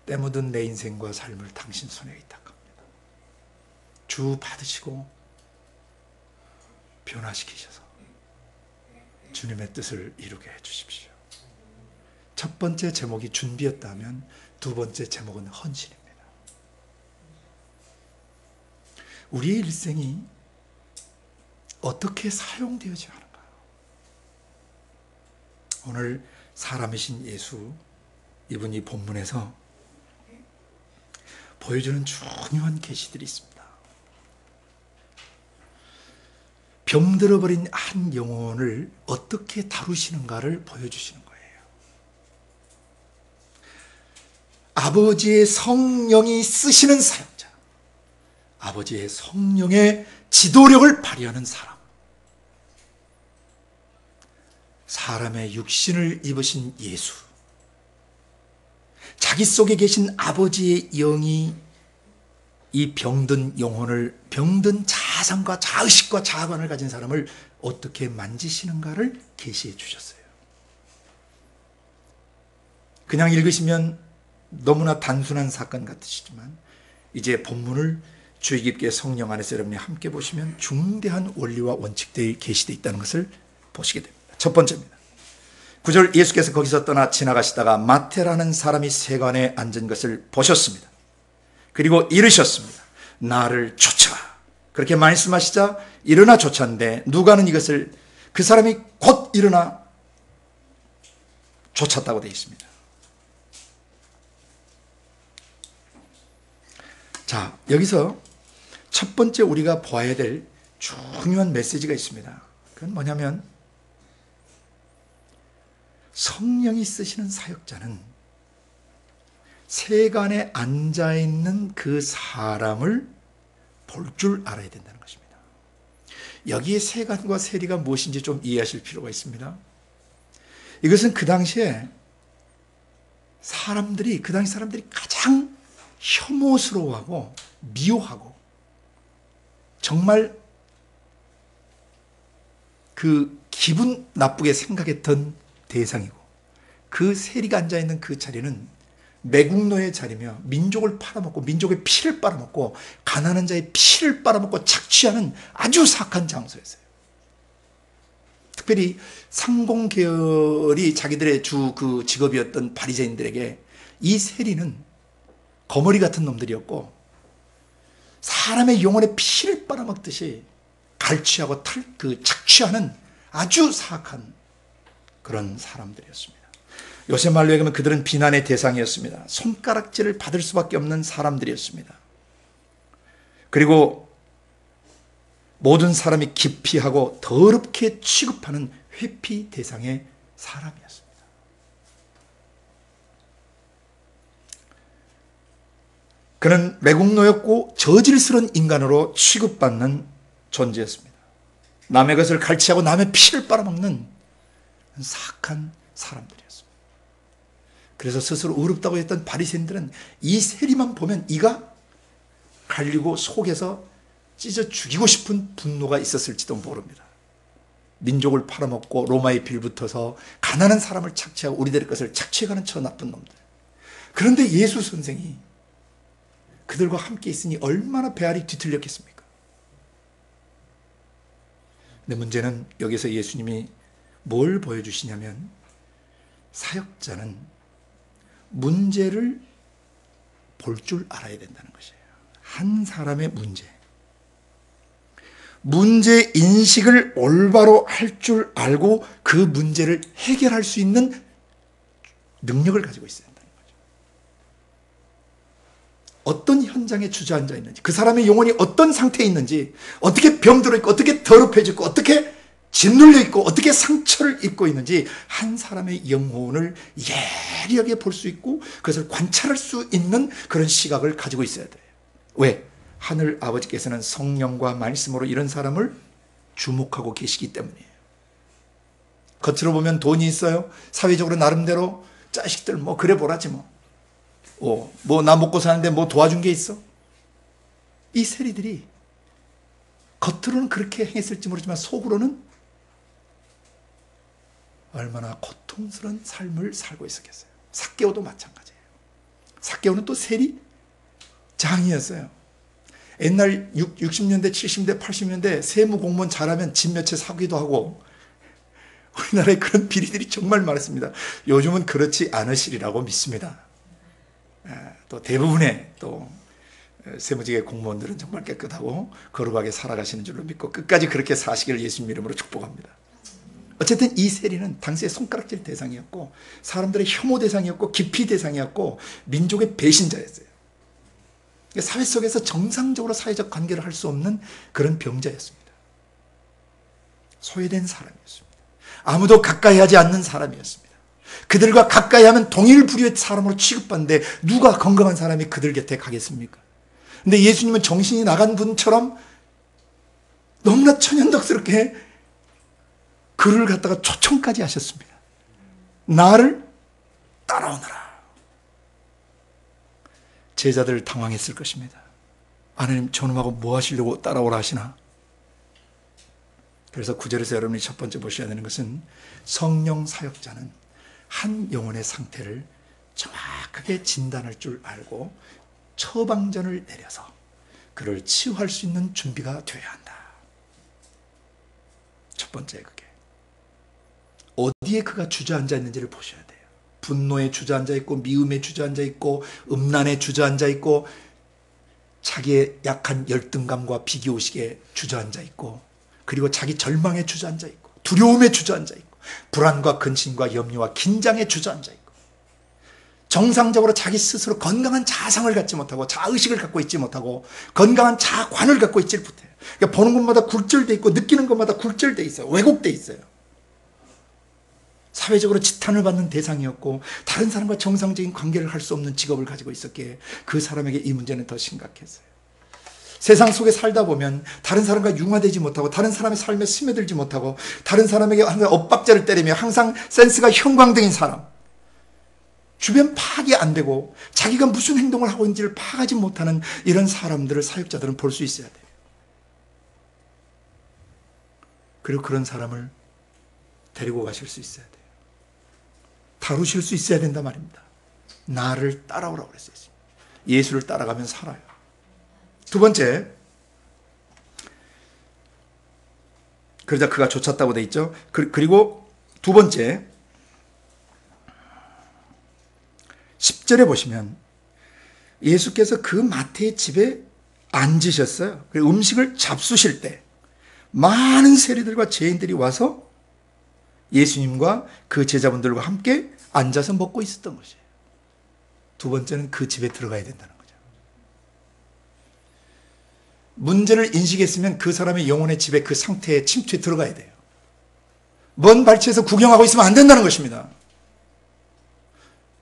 때 묻은 내 인생과 삶을 당신 손에 의탁합니다. 주 받으시고 변화시키셔서 주님의 뜻을 이루게 해주십시오. 첫 번째 제목이 준비였다면 두 번째 제목은 헌신입니다. 우리의 일생이 어떻게 사용되어져야 하는가? 오늘 사람이신 예수, 이분이 본문에서 보여주는 중요한 계시들이 있습니다. 병들어버린 한 영혼을 어떻게 다루시는가를 보여주시는 거예요. 아버지의 성령이 쓰시는 사역자, 아버지의 성령의 지도력을 발휘하는 사람, 사람의 육신을 입으신 예수, 자기 속에 계신 아버지의 영이 이 병든 영혼을, 병든 자아상과 자의식과 자아관을 가진 사람을 어떻게 만지시는가를 계시해 주셨어요. 그냥 읽으시면 너무나 단순한 사건 같으시지만 이제 본문을 주의 깊게 성령 안에서 여러분이 함께 보시면 중대한 원리와 원칙들이 계시되어 있다는 것을 보시게 됩니다. 첫 번째입니다. 9절, 예수께서 거기서 떠나 지나가시다가 마태라는 사람이 세관에 앉은 것을 보셨습니다. 그리고 이르셨습니다. 나를 쫓아. 그렇게 말씀하시자 일어나 쫓았는데 누가는 이것을 그 사람이 곧 일어나 쫓았다고 되어 있습니다. 자, 여기서 첫 번째 우리가 보아야 될 중요한 메시지가 있습니다. 그건 뭐냐면 성령이 쓰시는 사역자는 세간에 앉아있는 그 사람을 볼 줄 알아야 된다는 것입니다. 여기에 세간과 세리가 무엇인지 좀 이해하실 필요가 있습니다. 이것은 그 당시 사람들이 가장 혐오스러워하고 미워하고 정말 그 기분 나쁘게 생각했던 대상이고, 그 세리가 앉아있는 그 자리는 매국노의 자리며 민족을 팔아먹고 민족의 피를 빨아먹고 가난한 자의 피를 빨아먹고 착취하는 아주 사악한 장소였어요. 특별히 상공계열이 자기들의 주 그 직업이었던 바리새인들에게 이 세리는 거머리 같은 놈들이었고 사람의 영혼의 피를 빨아먹듯이 갈취하고 착취하는 아주 사악한 그런 사람들이었습니다. 요새 말로 얘기하면 그들은 비난의 대상이었습니다. 손가락질을 받을 수밖에 없는 사람들이었습니다. 그리고 모든 사람이 기피하고 더럽게 취급하는 회피 대상의 사람이었습니다. 그는 매국노였고 저질스러운 인간으로 취급받는 존재였습니다. 남의 것을 갈취하고 남의 피를 빨아먹는 사악한 사람들이었습니다. 그래서 스스로 의롭다고 했던 바리새인들은 이 세리만 보면 이가 갈리고 속에서 찢어 죽이고 싶은 분노가 있었을지도 모릅니다. 민족을 팔아먹고 로마의 빌붙어서 가난한 사람을 착취하고 우리들의 것을 착취해가는 저 나쁜 놈들. 그런데 예수 선생이 그들과 함께 있으니 얼마나 배알이 뒤틀렸겠습니까? 근데 문제는 여기서 예수님이 뭘 보여주시냐면 사역자는 문제를 볼 줄 알아야 된다는 것이에요. 한 사람의 문제 인식을 올바로 할 줄 알고 그 문제를 해결할 수 있는 능력을 가지고 있어야 된다는 거죠. 어떤 현장에 주저앉아 있는지, 그 사람의 영혼이 어떤 상태에 있는지, 어떻게 병들어 있고, 어떻게 더럽혀져 있고, 어떻게 짓눌려 있고, 어떻게 상처를 입고 있는지 한 사람의 영혼을 예리하게 볼 수 있고 그것을 관찰할 수 있는 그런 시각을 가지고 있어야 돼요. 왜? 하늘 아버지께서는 성령과 말씀으로 이런 사람을 주목하고 계시기 때문이에요. 겉으로 보면 돈이 있어요. 사회적으로 나름대로 자식들 뭐 그래 보라지 뭐 나 먹고 사는데 뭐 도와준 게 있어? 이 세리들이 겉으로는 그렇게 행했을지 모르지만 속으로는 얼마나 고통스러운 삶을 살고 있었겠어요. 삭개오도 마찬가지예요. 삭개오는 또 세리장이었어요. 옛날 60년대, 70년대, 80년대 세무 공무원 잘하면 집 몇 채 사기도 하고 우리나라에 그런 비리들이 정말 많았습니다. 요즘은 그렇지 않으시리라고 믿습니다. 또 대부분의 또 세무직의 공무원들은 정말 깨끗하고 거룩하게 살아가시는 줄로 믿고 끝까지 그렇게 사시기를 예수님 이름으로 축복합니다. 어쨌든 이 세리는 당시의 손가락질 대상이었고 사람들의 혐오 대상이었고 기피 대상이었고 민족의 배신자였어요. 사회 속에서 정상적으로 사회적 관계를 할 수 없는 그런 병자였습니다. 소외된 사람이었습니다. 아무도 가까이 하지 않는 사람이었습니다. 그들과 가까이 하면 동일 부류의 사람으로 취급받는데 누가 건강한 사람이 그들 곁에 가겠습니까? 근데 예수님은 정신이 나간 분처럼 너무나 천연덕스럽게 그를 갖다가 초청까지 하셨습니다. 나를 따라오너라. 제자들 당황했을 것입니다. 하나님 저놈하고 뭐 하시려고 따라오라 하시나? 그래서 9절에서 여러분이 첫 번째 보셔야 되는 것은 성령 사역자는 한 영혼의 상태를 정확하게 진단할 줄 알고 처방전을 내려서 그를 치유할 수 있는 준비가 되어야 한다. 첫 번째 그게. 어디에 그가 주저앉아 있는지를 보셔야 돼요. 분노에 주저앉아 있고 미움에 주저앉아 있고 음란에 주저앉아 있고 자기의 약한 열등감과 비교의식에 주저앉아 있고 그리고 자기 절망에 주저앉아 있고 두려움에 주저앉아 있고 불안과 근심과 염려와 긴장에 주저앉아 있고 정상적으로 자기 스스로 건강한 자상을 갖지 못하고 자의식을 갖고 있지 못하고 건강한 자관을 갖고 있지 못해요. 그러니까 보는 것마다 굴절돼 있고 느끼는 것마다 굴절돼 있어요. 왜곡돼 있어요. 사회적으로 지탄을 받는 대상이었고 다른 사람과 정상적인 관계를 할 수 없는 직업을 가지고 있었기에 그 사람에게 이 문제는 더 심각했어요. 세상 속에 살다 보면 다른 사람과 융화되지 못하고 다른 사람의 삶에 스며들지 못하고 다른 사람에게 항상 엇박자를 때리며 항상 센스가 형광등인 사람, 주변 파악이 안 되고 자기가 무슨 행동을 하고 있는지를 파악하지 못하는 이런 사람들을 사역자들은 볼 수 있어야 돼요. 그리고 그런 사람을 데리고 가실 수 있어야 돼요. 다루실 수 있어야 된단 말입니다. 나를 따라오라고 그랬어요. 예수를 따라가면 살아요. 두 번째, 그러자 그가 쫓았다고 돼 있죠. 그리고 두 번째 10절에 보시면 예수께서 그 마태의 집에 앉으셨어요. 그리고 음식을 잡수실 때 많은 세리들과 죄인들이 와서 예수님과 그 제자분들과 함께 앉아서 먹고 있었던 것이에요. 두 번째는 그 집에 들어가야 된다는 거죠. 문제를 인식했으면 그 사람의 영혼의 집에 그 상태에 침투에 들어가야 돼요. 먼 발치에서 구경하고 있으면 안 된다는 것입니다.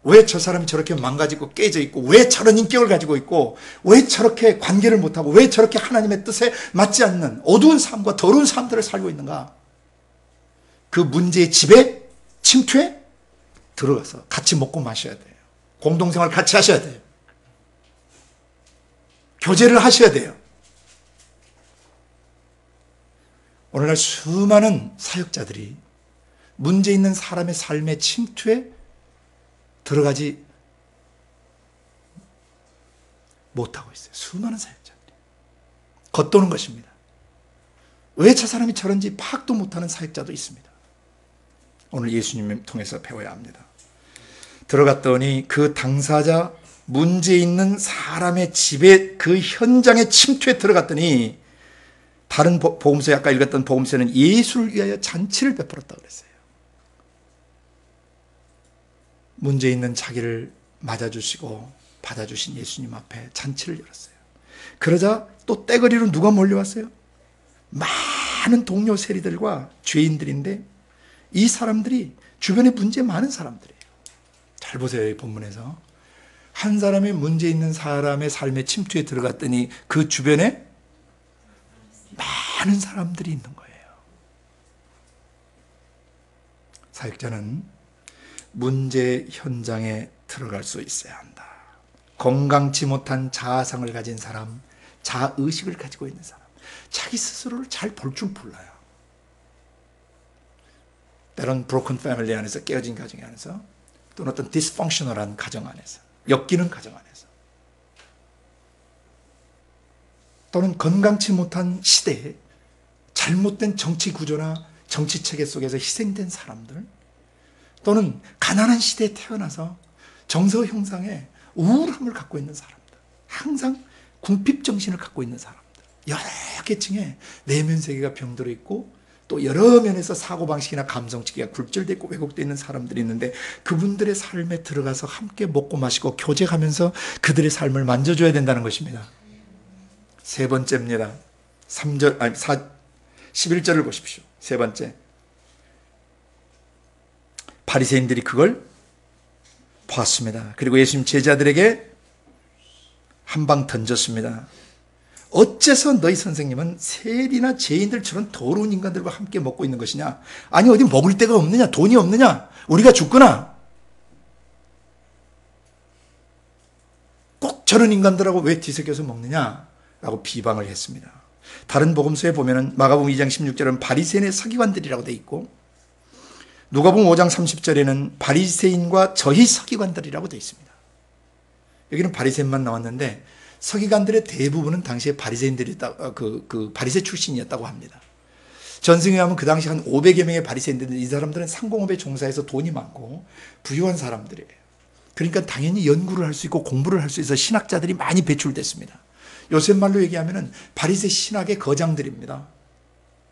왜 저 사람이 저렇게 망가지고 깨져 있고 왜 저런 인격을 가지고 있고 왜 저렇게 관계를 못하고 왜 저렇게 하나님의 뜻에 맞지 않는 어두운 삶과 더러운 삶들을 살고 있는가? 그 문제의 집에 침투해 들어가서 같이 먹고 마셔야 돼요. 공동생활 같이 하셔야 돼요. 교제를 하셔야 돼요. 오늘날 수많은 사역자들이 문제 있는 사람의 삶의 침투에 들어가지 못하고 있어요. 수많은 사역자들이. 겉도는 것입니다. 왜 저 사람이 저런지 파악도 못하는 사역자도 있습니다. 오늘 예수님을 통해서 배워야 합니다. 들어갔더니 그 당사자 문제 있는 사람의 집에 그 현장에 침투해 들어갔더니 다른 복음서에 아까 읽었던 복음서에는 예수를 위하여 잔치를 베풀었다고 그랬어요. 문제 있는 자기를 맞아주시고 받아주신 예수님 앞에 잔치를 열었어요. 그러자 또 떼거리로 누가 몰려왔어요? 많은 동료 세리들과 죄인들인데 이 사람들이 주변에 문제 많은 사람들이에요. 잘 보세요. 이 본문에서 한 사람의 문제 있는 사람의 삶에 침투해 들어갔더니 그 주변에 많은 사람들이 있는 거예요. 사역자는 문제 현장에 들어갈 수 있어야 한다. 건강치 못한 자아상을 가진 사람, 자의식을 가지고 있는 사람, 자기 스스로를 잘 볼 줄 몰라요. 때론 브로큰 패밀리 안에서, 깨어진 가정 안에서, 또는 어떤 디스펑셔널한 가정 안에서, 엮이는 가정 안에서, 또는 건강치 못한 시대에 잘못된 정치 구조나 정치 체계 속에서 희생된 사람들, 또는 가난한 시대에 태어나서 정서 형상에 우울함을 갖고 있는 사람들, 항상 궁핍 정신을 갖고 있는 사람들, 여러 계층의 내면 세계가 병들어 있고 또 여러 면에서 사고방식이나 감성체계가 굴절되어 있고 왜곡되어 있는 사람들이 있는데 그분들의 삶에 들어가서 함께 먹고 마시고 교제하면서 그들의 삶을 만져줘야 된다는 것입니다. 세 번째입니다. 11절을 보십시오. 세 번째. 바리새인들이 그걸 봤습니다. 그리고 예수님 제자들에게 한 방 던졌습니다. 어째서 너희 선생님은 세리나 죄인들처럼 더러운 인간들과 함께 먹고 있는 것이냐? 아니 어디 먹을 데가 없느냐? 돈이 없느냐? 우리가 죽거나 꼭 저런 인간들하고 왜 뒤섞여서 먹느냐? 라고 비방을 했습니다. 다른 복음서에 보면은 마가복음 2장 16절은 바리새인의 서기관들이라고 돼 있고 누가복음 5장 30절에는 바리새인과 저희 서기관들이라고 돼 있습니다. 여기는 바리새인만 나왔는데 서기관들의 대부분은 당시에 바리새인들이 바리새 출신이었다고 합니다. 전승에 하면 그 당시 한 500여 명의 바리새인들인데 이 사람들은 상공업에 종사해서 돈이 많고 부유한 사람들이에요. 그러니까 당연히 연구를 할 수 있고 공부를 할 수 있어서 신학자들이 많이 배출됐습니다. 요새 말로 얘기하면은 바리새 신학의 거장들입니다.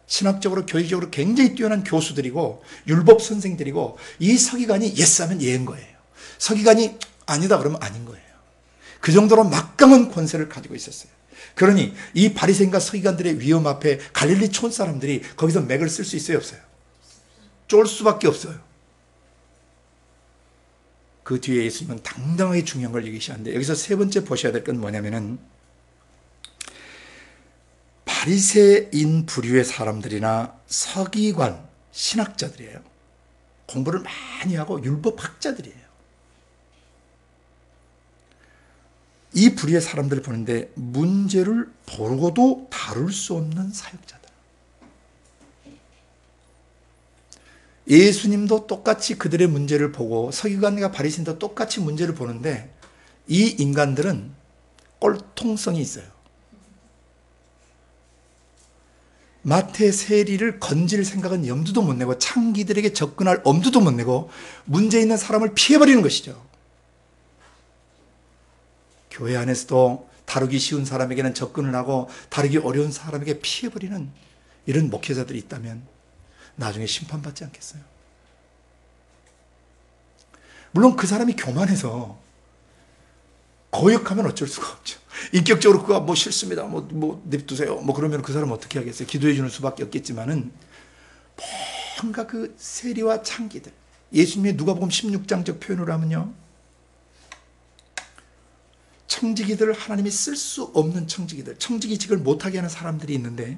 신학적으로 교육적으로 굉장히 뛰어난 교수들이고 율법 선생들이고 이 서기관이 예스 하면 예인 거예요. 서기관이 아니다 그러면 아닌 거예요. 그 정도로 막강한 권세를 가지고 있었어요. 그러니 이 바리새인과 서기관들의 위험 앞에 갈릴리 촌 사람들이 거기서 맥을 쓸 수 있어요 없어요? 쫄 수밖에 없어요. 그 뒤에 예수님은 당당하게 중요한 걸 얘기하시는데 여기서 세 번째 보셔야 될 건 뭐냐면은 바리새인 부류의 사람들이나 서기관, 신학자들이에요. 공부를 많이 하고 율법학자들이에요. 이 부류의 사람들을 보는데 문제를 보고도 다룰 수 없는 사역자들. 예수님도 똑같이 그들의 문제를 보고 서기관과 바리새인도 똑같이 문제를 보는데 이 인간들은 꼴통성이 있어요. 마태 세리를 건질 생각은 염두도 못 내고 창기들에게 접근할 엄두도 못 내고 문제 있는 사람을 피해버리는 것이죠. 교회 안에서도 다루기 쉬운 사람에게는 접근을 하고 다루기 어려운 사람에게 피해버리는 이런 목회자들이 있다면 나중에 심판받지 않겠어요? 물론 그 사람이 교만해서 거역하면 어쩔 수가 없죠. 인격적으로 그가 뭐 싫습니다. 냅두세요. 그러면 그 사람 어떻게 하겠어요? 기도해 주는 수밖에 없겠지만은 뭔가 그 세리와 창기들. 예수님의 누가복음 16장적 표현으로 하면요. 청지기들을 하나님이 쓸 수 없는 청지기들, 청지기직을 못하게 하는 사람들이 있는데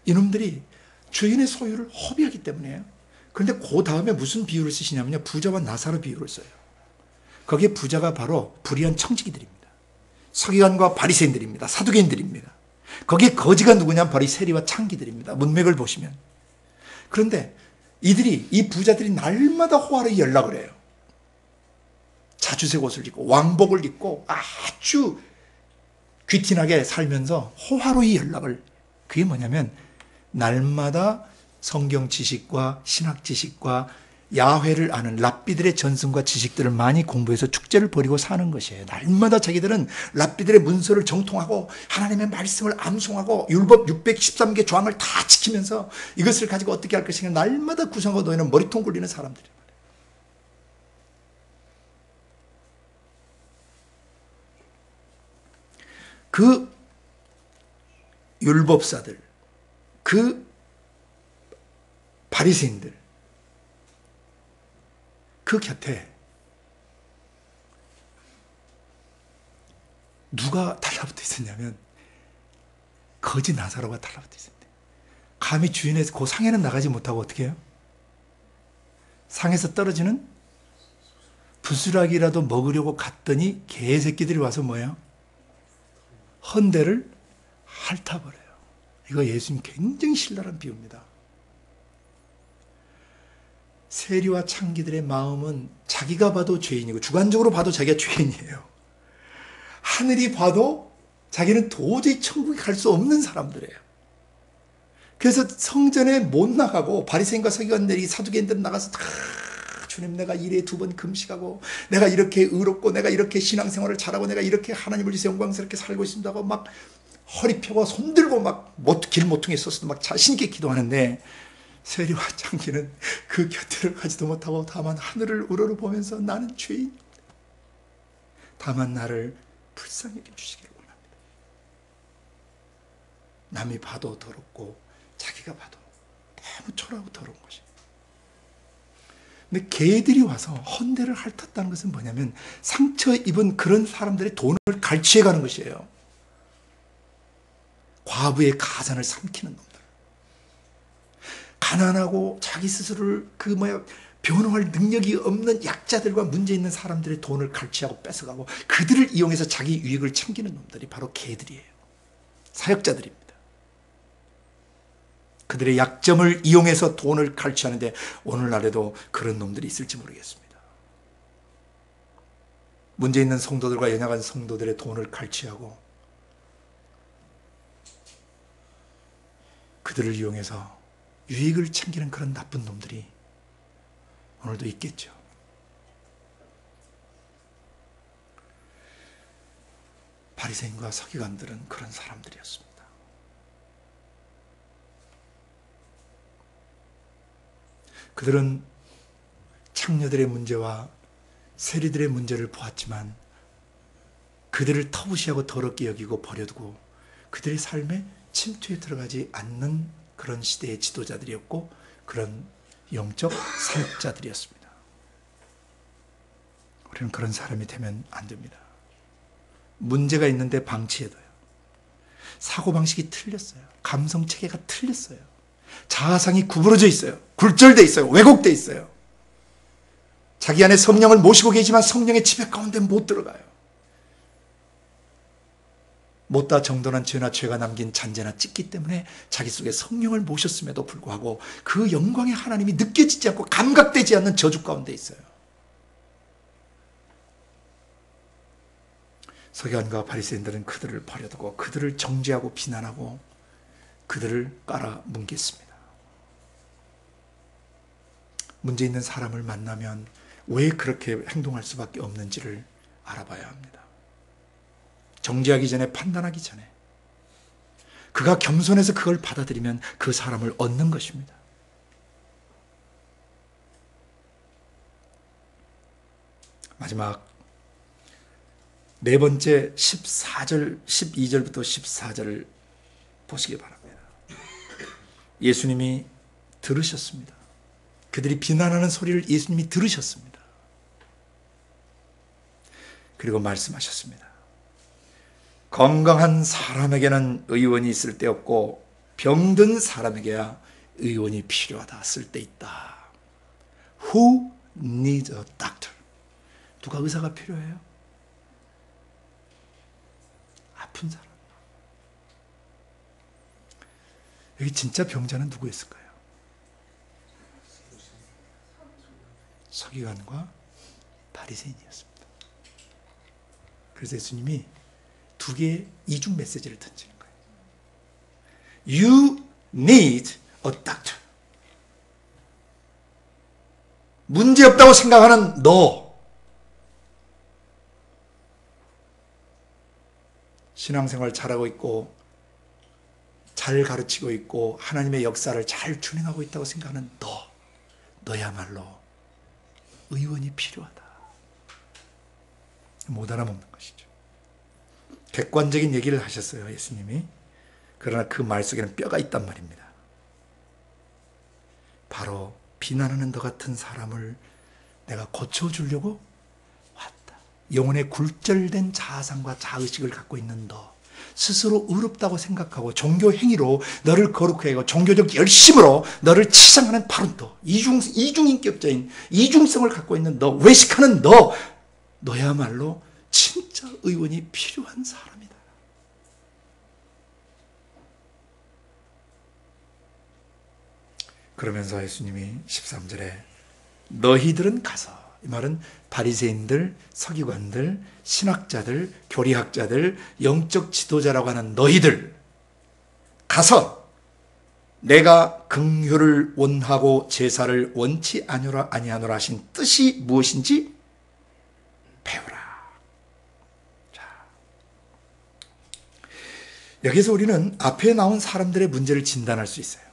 이놈들이 주인의 소유를 허비하기 때문이에요. 그런데 그 다음에 무슨 비유를 쓰시냐면요. 부자와 나사로 비유를 써요. 거기에 부자가 바로 불의한 청지기들입니다. 서기관과 바리새인들입니다. 사두개인들입니다. 거기에 거지가 누구냐면 바로 이 세리와 창기들입니다. 문맥을 보시면. 그런데 이 부자들이 날마다 호화로이 연락을 해요. 자주색 옷을 입고 왕복을 입고 아주 귀티나게 살면서 호화로이 연락을. 그게 뭐냐면 날마다 성경 지식과 신학 지식과 야훼를 아는 랍비들의 전승과 지식들을 많이 공부해서 축제를 벌이고 사는 것이에요. 날마다 자기들은 랍비들의 문서를 정통하고 하나님의 말씀을 암송하고 율법 613개 조항을 다 지키면서 이것을 가지고 어떻게 할 것인가 날마다 구성하고 노예는 머리통 굴리는 사람들이에요. 그 율법사들, 그 바리새인들, 그 곁에 누가 달라붙어 있었냐면 거지 나사로가 달라붙어 있었대. 감히 주인에서 그 상에는 나가지 못하고 어떻게 해요? 상에서 떨어지는 부스라기라도 먹으려고 갔더니 개새끼들이 와서 뭐예요? 헌대를 핥아버려요. 이거 예수님 굉장히 신랄한 비유입니다. 세리와 창기들의 마음은 자기가 봐도 죄인이고 주관적으로 봐도 자기가 죄인이에요. 하늘이 봐도 자기는 도저히 천국에 갈 수 없는 사람들이에요. 그래서 성전에 못 나가고 바리새인과 서기관들이 사두개인들 나가서 다 주님 내가 일에 2번 금식하고 내가 이렇게 의롭고 내가 이렇게 신앙생활을 잘하고 내가 이렇게 하나님을 위해서 영광스럽게 살고 있습니다 하고 막 허리 펴고 손들고 막 길 모퉁이에 서서 막 자신 있게 기도하는데 세리와 창기는 그 곁을 가지도 못하고 다만 하늘을 우러러보면서 나는 죄인, 다만 나를 불쌍히 여겨주시기를 원합니다. 남이 봐도 더럽고 자기가 봐도 너무 초라하고 더러운 것이. 근데 개들이 와서 헌대를 핥았다는 것은 뭐냐면 상처 입은 그런 사람들의 돈을 갈취해 가는 것이에요. 과부의 가산을 삼키는 놈들. 가난하고 자기 스스로를 변호할 능력이 없는 약자들과 문제 있는 사람들의 돈을 갈취하고 뺏어가고 그들을 이용해서 자기 유익을 챙기는 놈들이 바로 개들이에요. 사역자들입니다. 그들의 약점을 이용해서 돈을 갈취하는데 오늘날에도 그런 놈들이 있을지 모르겠습니다. 문제 있는 성도들과 연약한 성도들의 돈을 갈취하고 그들을 이용해서 유익을 챙기는 그런 나쁜 놈들이 오늘도 있겠죠. 바리새인과 서기관들은 그런 사람들이었습니다. 그들은 창녀들의 문제와 세리들의 문제를 보았지만 그들을 터부시하고 더럽게 여기고 버려두고 그들의 삶에 침투에 들어가지 않는 그런 시대의 지도자들이었고 그런 영적 사역자들이었습니다. 우리는 그런 사람이 되면 안 됩니다. 문제가 있는데 방치해둬요. 사고방식이 틀렸어요. 감성체계가 틀렸어요. 자아상이 구부러져 있어요. 굴절돼 있어요. 왜곡돼 있어요. 자기 안에 성령을 모시고 계시지만 성령의 지배 가운데 못 들어가요. 못다 정돈한 죄나 죄가 남긴 잔재나 찢기 때문에 자기 속에 성령을 모셨음에도 불구하고 그 영광의 하나님이 느껴지지 않고 감각되지 않는 저주 가운데 있어요. 서기관과 바리새인들은 그들을 버려두고 그들을 정죄하고 비난하고 그들을 깔아뭉갰습니다. 문제 있는 사람을 만나면 왜 그렇게 행동할 수밖에 없는지를 알아봐야 합니다. 정죄하기 전에, 판단하기 전에 그가 겸손해서 그걸 받아들이면 그 사람을 얻는 것입니다. 마지막 네 번째 14절, 12절부터 14절을 보시기 바랍니다. 예수님이 들으셨습니다. 그들이 비난하는 소리를 예수님이 들으셨습니다. 그리고 말씀하셨습니다. 건강한 사람에게는 의원이 있을 데 없고 병든 사람에게야 의원이 필요하다. 쓸 데 있다. Who needs a doctor? 누가 의사가 필요해요? 아픈 사람. 여기 진짜 병자는 누구였을까요? 서기관과 바리새인이었습니다. 그래서 예수님이 두 개의 이중 메시지를 던지는 거예요. You need a doctor. 문제없다고 생각하는 너, 신앙생활 잘하고 있고 잘 가르치고 있고 하나님의 역사를 잘 준행하고 있다고 생각하는 너야말로 의원이 필요하다. 못 알아먹는 것이죠. 객관적인 얘기를 하셨어요, 예수님이. 그러나 그 말 속에는 뼈가 있단 말입니다. 바로 비난하는 너 같은 사람을 내가 고쳐주려고 왔다. 영혼의 굴절된 자아상과 자의식을 갖고 있는 너, 스스로 의롭다고 생각하고 종교 행위로 너를 거룩하게 하고 종교적 열심으로 너를 치장하는 바로 너, 이중인격자인 이중성을 갖고 있는 너, 외식하는 너야말로 진짜 의원이 필요한 사람이다. 그러면서 예수님이 13절에 너희들은 가서, 이 말은 바리새인들, 서기관들, 신학자들, 교리학자들, 영적 지도자라고 하는 너희들 가서 내가 긍휼을 원하고 제사를 원치 아니하노라 하신 뜻이 무엇인지 배우라. 자, 여기서 우리는 앞에 나온 사람들의 문제를 진단할 수 있어요.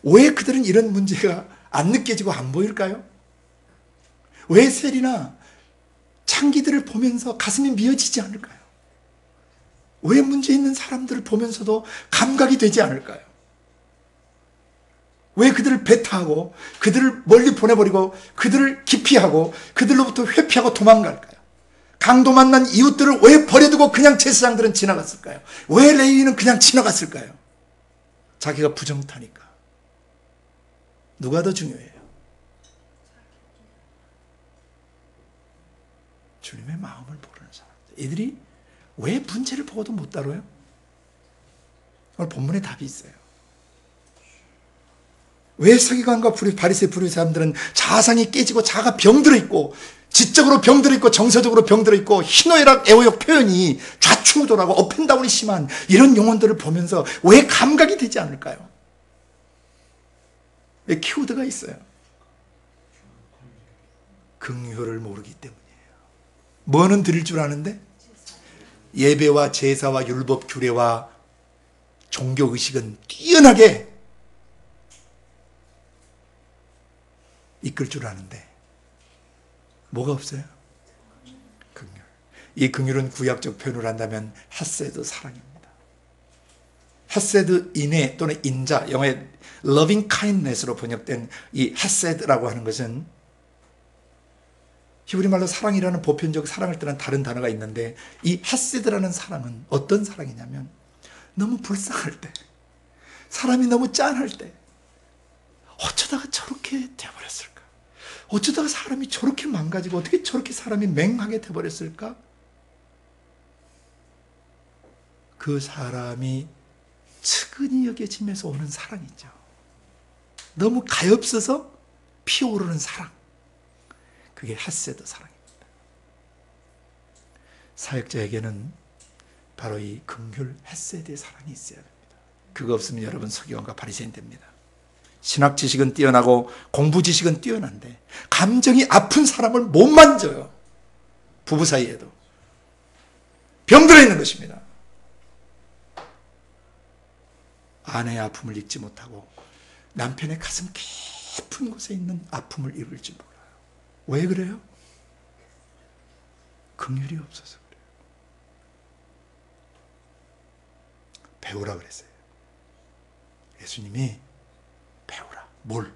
왜 그들은 이런 문제가 안 느껴지고 안 보일까요? 왜 셀이나 창기들을 보면서 가슴이 미어지지 않을까요? 왜 문제 있는 사람들을 보면서도 감각이 되지 않을까요? 왜 그들을 배타하고 그들을 멀리 보내버리고 그들을 기피하고 그들로부터 회피하고 도망갈까요? 강도 만난 이웃들을 왜 버려두고 그냥 제사장들은 지나갔을까요? 왜 레위인은 그냥 지나갔을까요? 자기가 부정타니까. 누가 더 중요해요? 주님의 마음을 모르는 사람. 이들이 왜 문제를 보고도 못 다뤄요? 오늘 본문에 답이 있어요. 왜 서기관과 바리새 부르 사람들은 자아상이 깨지고 자아가 병들어 있고 지적으로 병들어 있고 정서적으로 병들어 있고 희노애락 애호욕 표현이 좌충우돌하고 업앤다운이 심한 이런 영혼들을 보면서 왜 감각이 되지 않을까요? 왜 키워드가 있어요? 긍휼을 모르기 때문이에요. 뭐는 드릴 줄 아는데 예배와 제사와 율법 규례와 종교의식은 뛰어나게 이끌 줄 아는데 뭐가 없어요? 긍휼. 이 긍휼은 구약적 표현을 한다면 헤세드, 사랑입니다. 헤세드, 인애 또는 인자, 영어의 loving kindness로 번역된 이 헤세드라고 하는 것은 히브리 말로 사랑이라는 보편적 사랑을 뜻하는 다른 단어가 있는데 이 헤세드라는 사랑은 어떤 사랑이냐면 너무 불쌍할 때, 사람이 너무 짠할 때 어쩌다가 저렇게 되어버렸을까? 어쩌다가 사람이 저렇게 망가지고 어떻게 저렇게 사람이 맹하게 되어버렸을까? 그 사람이 측은히 여겨지면서 오는 사랑이죠. 너무 가엾어서 피어오르는 사랑. 그게 헤세드 사랑입니다. 사역자에게는 바로 이 긍휼 헤세드의 사랑이 있어야 됩니다. 그거 없으면 여러분 서기관과 바리새인 됩니다. 신학 지식은 뛰어나고 공부 지식은 뛰어난데 감정이 아픈 사람을 못 만져요. 부부 사이에도 병들어 있는 것입니다. 아내의 아픔을 읽지 못하고 남편의 가슴 깊은 곳에 있는 아픔을 읽을지 몰라요. 왜 그래요? 긍휼이 없어서 그래요. 배우라 그랬어요. 예수님이 배우라. 뭘?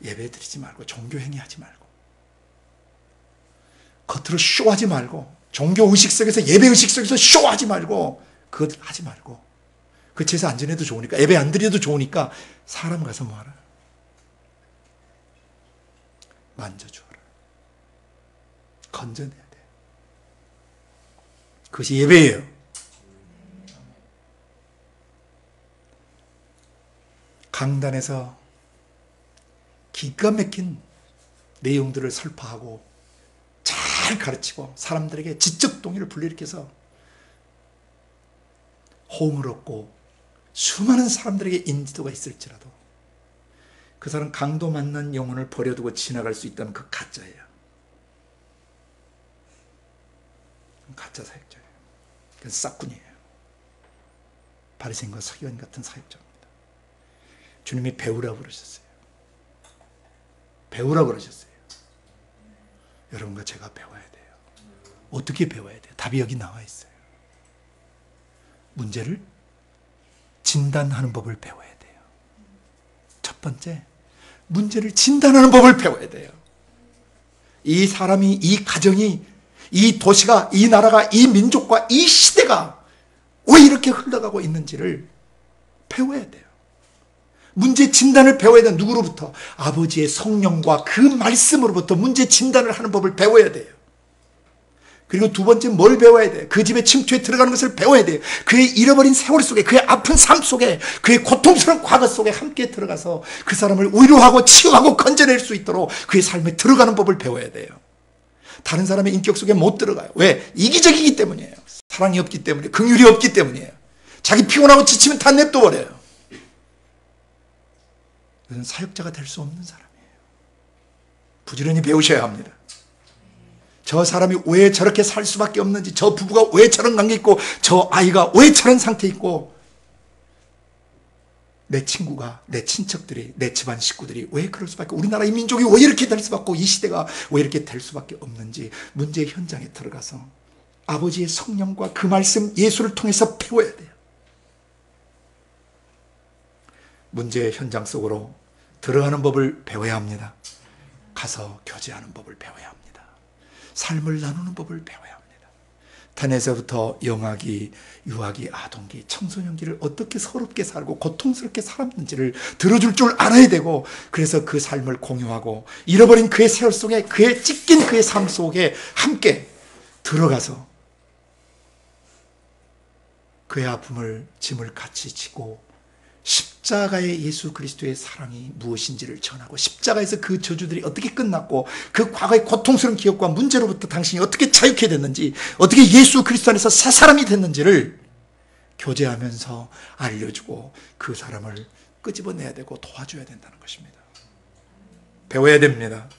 예배 드리지 말고 종교 행위하지 말고 겉으로 쇼하지 말고 종교 의식 속에서 예배 의식 속에서 쇼하지 말고 그것 하지 말고 그 제사 안 지내도 좋으니까 예배 안 드려도 좋으니까 사람 가서 뭐하라? 만져주어라. 건져내야 돼. 그것이 예배예요. 강단에서 기가 막힌 내용들을 설파하고 잘 가르치고 사람들에게 지적 동의를 불러일으켜서 호응을 얻고 수많은 사람들에게 인지도가 있을지라도 그 사람 강도 만난 영혼을 버려두고 지나갈 수 있다는 그 가짜예요. 가짜 사역자예요. 그 싹군이에요. 바리새인과 서기관 같은 사역자입니다. 주님이 배우라고 그러셨어요. 배우라고 그러셨어요. 여러분과 제가 배워야 돼요. 어떻게 배워야 돼요? 답이 여기 나와 있어요. 문제를 진단하는 법을 배워야 돼요. 첫 번째, 문제를 진단하는 법을 배워야 돼요. 이 사람이, 이 가정이, 이 도시가, 이 나라가, 이 민족과 이 시대가 왜 이렇게 흘러가고 있는지를 배워야 돼요. 문제 진단을 배워야 돼요. 누구로부터? 아버지의 성령과 그 말씀으로부터 문제 진단을 하는 법을 배워야 돼요. 그리고 두 번째 뭘 배워야 돼요? 그 집의 침투에 들어가는 것을 배워야 돼요. 그의 잃어버린 세월 속에, 그의 아픈 삶 속에, 그의 고통스러운 과거 속에 함께 들어가서 그 사람을 위로하고 치유하고 건져낼 수 있도록 그의 삶에 들어가는 법을 배워야 돼요. 다른 사람의 인격 속에 못 들어가요. 왜? 이기적이기 때문이에요. 사랑이 없기 때문에, 긍휼이 없기 때문이에요. 자기 피곤하고 지치면 다 냅둬버려요. 이것은 사역자가 될 수 없는 사람이에요. 부지런히 배우셔야 합니다. 저 사람이 왜 저렇게 살 수밖에 없는지, 저 부부가 왜 저런 관계 있고, 저 아이가 왜 저런 상태 있고, 내 친구가, 내 친척들이, 내 집안 식구들이 왜 그럴 수밖에, 우리나라 이 민족이 왜 이렇게 될 수밖에 없고, 이 시대가 왜 이렇게 될 수밖에 없는지 문제의 현장에 들어가서 아버지의 성령과 그 말씀 예수를 통해서 배워야 돼요. 문제의 현장 속으로 들어가는 법을 배워야 합니다. 가서 교제하는 법을 배워야 합니다. 삶을 나누는 법을 배워야 합니다. 탄에서부터 영아기, 유아기, 아동기, 청소년기를 어떻게 서럽게 살고 고통스럽게 살았는지를 들어줄 줄 알아야 되고, 그래서 그 삶을 공유하고 잃어버린 그의 세월 속에, 그의 찢긴 그의 삶 속에 함께 들어가서 그의 아픔을, 짐을 같이 지고 십자가의 예수 그리스도의 사랑이 무엇인지를 전하고, 십자가에서 그 저주들이 어떻게 끝났고, 그 과거의 고통스러운 기억과 문제로부터 당신이 어떻게 자유케 됐는지, 어떻게 예수 그리스도 안에서 새 사람이 됐는지를 교제하면서 알려주고 그 사람을 끄집어내야 되고 도와줘야 된다는 것입니다. 배워야 됩니다.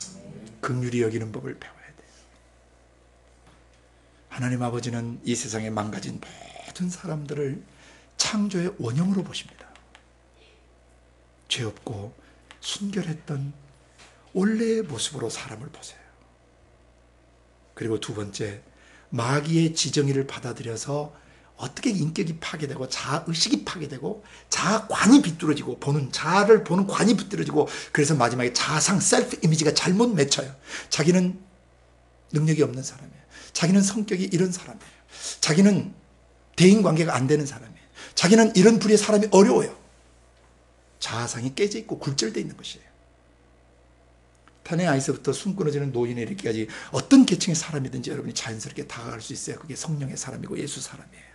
긍휼히 여기는 법을 배워야 돼요. 하나님 아버지는 이 세상에 망가진 모든 사람들을 창조의 원형으로 보십니다. 죄 없고 순결했던 원래의 모습으로 사람을 보세요. 그리고 두 번째, 마귀의 지정의를 받아들여서 어떻게 인격이 파괴되고 자아의식이 파괴되고 자아관이 비뚤어지고 자아를 보는 관이 비뚤어지고, 그래서 마지막에 자아상 셀프 이미지가 잘못 맺혀요. 자기는 능력이 없는 사람이에요. 자기는 성격이 이런 사람이에요. 자기는 대인관계가 안 되는 사람이에요. 자기는 이런 부류의 사람이 어려워요. 자아상이 깨져 있고 굴절되어 있는 것이에요. 탄의 아이서부터 숨 끊어지는 노인에 이르기까지 어떤 계층의 사람이든지 여러분이 자연스럽게 다가갈 수 있어요. 그게 성령의 사람이고 예수 사람이에요.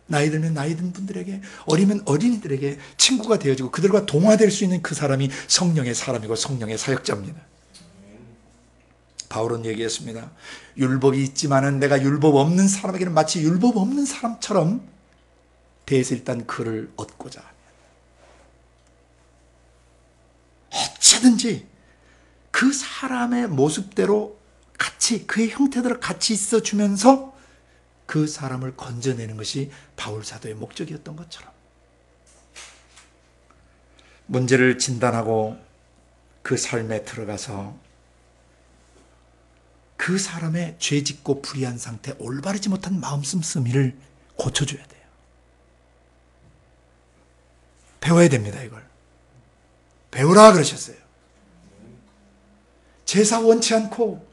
나이 들면 나이 든 분들에게, 어리면 어린이들에게 친구가 되어지고 그들과 동화될 수 있는 그 사람이 성령의 사람이고 성령의 사역자입니다. 바울은 얘기했습니다. 율법이 있지만은 내가 율법 없는 사람에게는 마치 율법 없는 사람처럼 대해서 일단 그를 얻고자 하면 어쩌든지 그 사람의 모습대로 같이, 그의 형태대로 같이 있어주면서 그 사람을 건져내는 것이 바울 사도의 목적이었던 것처럼, 문제를 진단하고 그 삶에 들어가서 그 사람의 죄짓고 불의한 상태, 올바르지 못한 마음 씀씀이를 고쳐줘야 돼요. 배워야 됩니다. 이걸 배우라 그러셨어요. 제사 원치 않고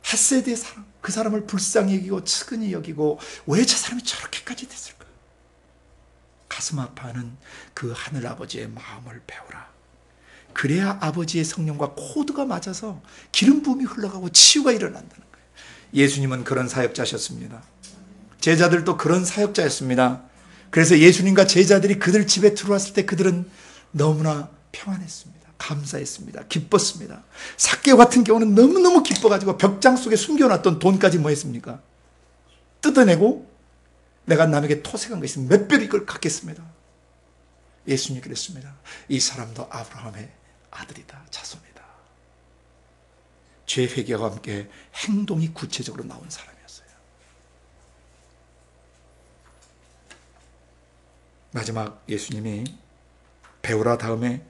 핫세드의 사랑, 그 사람을 불쌍히 여기고 측은히 여기고 왜 저 사람이 저렇게까지 됐을까? 가슴 아파하는 그 하늘 아버지의 마음을 배우라. 그래야 아버지의 성령과 코드가 맞아서 기름 부음이 흘러가고 치유가 일어난다는 거예요. 예수님은 그런 사역자셨습니다. 제자들도 그런 사역자였습니다. 그래서 예수님과 제자들이 그들 집에 들어왔을 때 그들은 너무나 평안했습니다. 감사했습니다. 기뻤습니다. 삭개오 같은 경우는 너무너무 기뻐가지고 벽장 속에 숨겨놨던 돈까지 뭐 했습니까? 뜯어내고 내가 남에게 토색한 거 있으면 몇 배로 이걸 갚겠습니다. 예수님이 그랬습니다. 이 사람도 아브라함의 아들이다, 자손이다. 죄 회개와 함께 행동이 구체적으로 나온 사람이었어요. 마지막 예수님이 배우라 다음에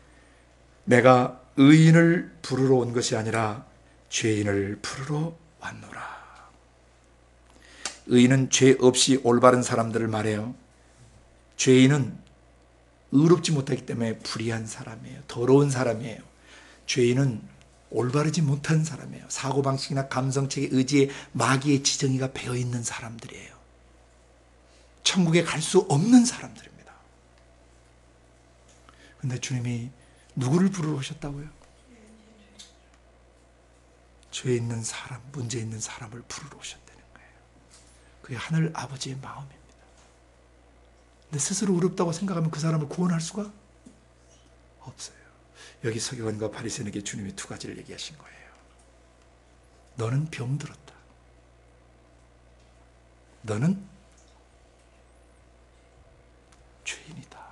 내가 의인을 부르러 온 것이 아니라 죄인을 부르러 왔노라. 의인은 죄 없이 올바른 사람들을 말해요. 죄인은 의롭지 못하기 때문에 불의한 사람이에요. 더러운 사람이에요. 죄인은 올바르지 못한 사람이에요. 사고방식이나 감성체계, 의지에 마귀의 지정이가 배어있는 사람들이에요. 천국에 갈 수 없는 사람들입니다. 그런데 주님이 누구를 부르러 오셨다고요? 죄 있는 사람, 문제 있는 사람을 부르러 오셨다는 거예요. 그게 하늘 아버지의 마음입니다. 근데 스스로 의롭다고 생각하면 그 사람을 구원할 수가 없어요. 여기 서기관과 바리새인에게 주님이 두 가지를 얘기하신 거예요. 너는 병들었다. 너는 죄인이다.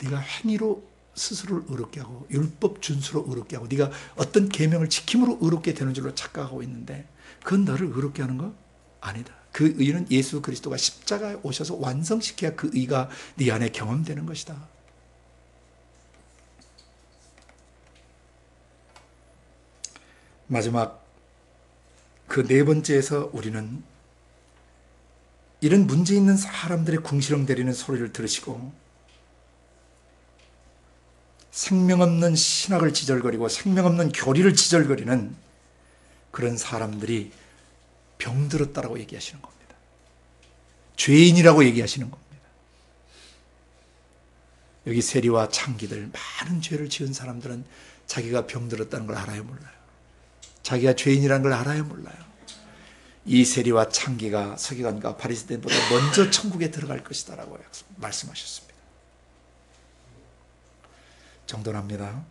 네가 행위로 스스로를 의롭게 하고 율법 준수로 의롭게 하고 네가 어떤 계명을 지킴으로 의롭게 되는 줄로 착각하고 있는데 그건 너를 의롭게 하는 거 아니다. 그 의는 예수 그리스도가 십자가에 오셔서 완성시켜야 그 의가 네 안에 경험되는 것이다. 마지막 그 네 번째에서 우리는 이런 문제 있는 사람들의 궁시렁대리는 소리를 들으시고 생명 없는 신학을 지절거리고 생명 없는 교리를 지절거리는 그런 사람들이 병들었다라고 얘기하시는 겁니다. 죄인이라고 얘기하시는 겁니다. 여기 세리와 창기들 많은 죄를 지은 사람들은 자기가 병들었다는 걸 알아요, 몰라요? 자기가 죄인이라는 걸 알아요, 몰라요? 이 세리와 창기가 서기관과 바리새인보다 먼저 천국에 들어갈 것이다라고 말씀하셨습니다. 정돈합니다.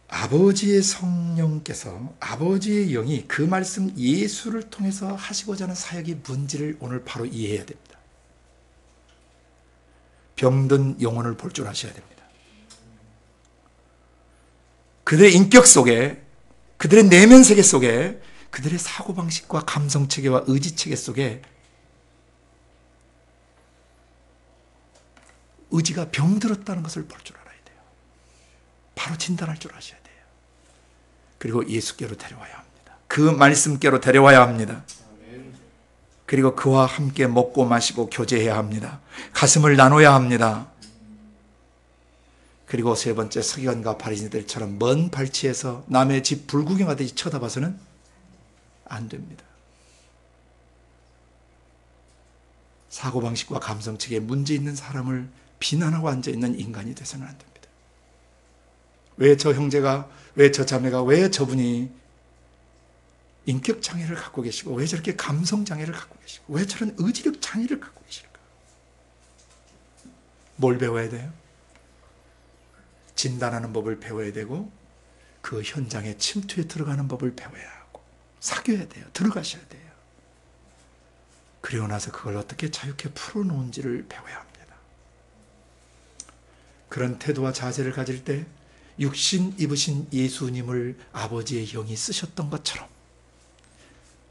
아버지의 성령께서 아버지의 영이 그 말씀 예수를 통해서 하시고자 하는 사역의 문제를 오늘 바로 이해해야 됩니다. 병든 영혼을 볼 줄 아셔야 됩니다. 그들의 인격 속에, 그들의 내면 세계 속에, 그들의 사고방식과 감성체계와 의지체계 속에 의지가 병들었다는 것을 볼 줄 알아야 돼요. 바로 진단할 줄 아셔야 돼요. 그리고 예수께로 데려와야 합니다. 그 말씀께로 데려와야 합니다. 그리고 그와 함께 먹고 마시고 교제해야 합니다. 가슴을 나눠야 합니다. 그리고 세 번째, 서기관과 바리새인들처럼 먼 발치에서 남의 집 불구경하듯이 쳐다봐서는 안 됩니다. 사고방식과 감성체계에 문제 있는 사람을 비난하고 앉아있는 인간이 돼서는 안 됩니다. 왜 저 형제가, 왜 저 자매가, 왜 저분이 인격 장애를 갖고 계시고 왜 저렇게 감성 장애를 갖고 계시고 왜 저런 의지력 장애를 갖고 계실까? 뭘 배워야 돼요? 진단하는 법을 배워야 되고 그 현장에 침투해 들어가는 법을 배워야 하고 사귀어야 돼요. 들어가셔야 돼요. 그리고 나서 그걸 어떻게 자유케 풀어놓은지를 배워야 합니다. 그런 태도와 자세를 가질 때 육신 입으신 예수님을 아버지의 영이 쓰셨던 것처럼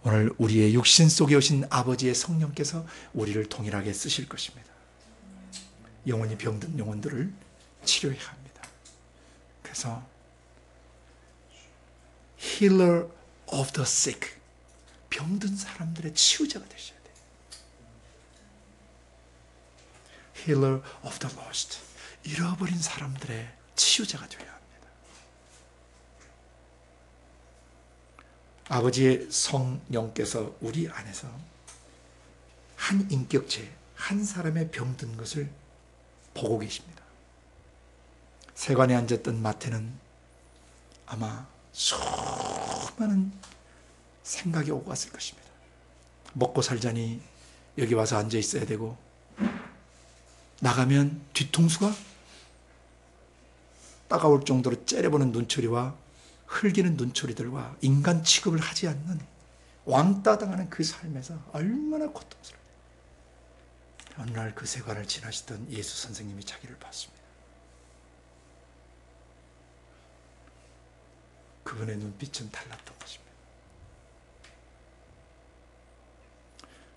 오늘 우리의 육신 속에 오신 아버지의 성령께서 우리를 동일하게 쓰실 것입니다. 영혼이 병든 영혼들을 치료해야 합니다. 그래서 healer of the sick, 병든 사람들의 치유자가 되셔야 돼요. healer of the lost, 잃어버린 사람들의 치유자가 되어야 합니다. 아버지의 성령께서 우리 안에서 한 인격체, 한 사람의 병든 것을 보고 계십니다. 세관에 앉았던 마태는 아마 수많은 생각이 오고 갔을 것입니다. 먹고 살자니 여기 와서 앉아 있어야 되고 나가면 뒤통수가 따가울 정도로 째려보는 눈초리와 흘기는 눈초리들과 인간 취급을 하지 않는 왕따 당하는 그 삶에서 얼마나 고통스러워요. 어느 날 그 세관을 지나시던 예수 선생님이 자기를 봤습니다. 그분의 눈빛은 달랐던 것입니다.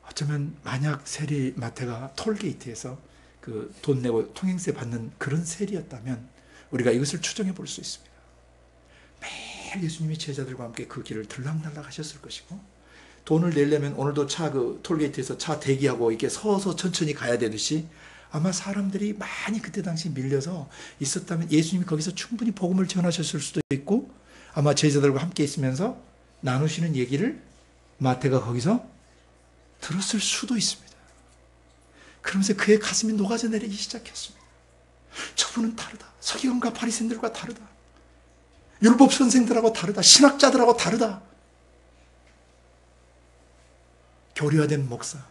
어쩌면 만약 세리마태가 톨게이트에서 그 돈 내고 통행세 받는 그런 세리였다면 우리가 이것을 추정해 볼 수 있습니다. 매일 예수님이 제자들과 함께 그 길을 들락날락 하셨을 것이고, 돈을 내려면 오늘도 그 톨게이트에서 차 대기하고 이렇게 서서 천천히 가야 되듯이 아마 사람들이 많이 그때 당시 밀려서 있었다면 예수님이 거기서 충분히 복음을 전하셨을 수도 있고, 아마 제자들과 함께 있으면서 나누시는 얘기를 마태가 거기서 들었을 수도 있습니다. 그러면서 그의 가슴이 녹아져 내리기 시작했습니다. 저분은 다르다. 서기관과 바리새인들과 다르다. 율법 선생들하고 다르다. 신학자들하고 다르다. 교리화된 목사,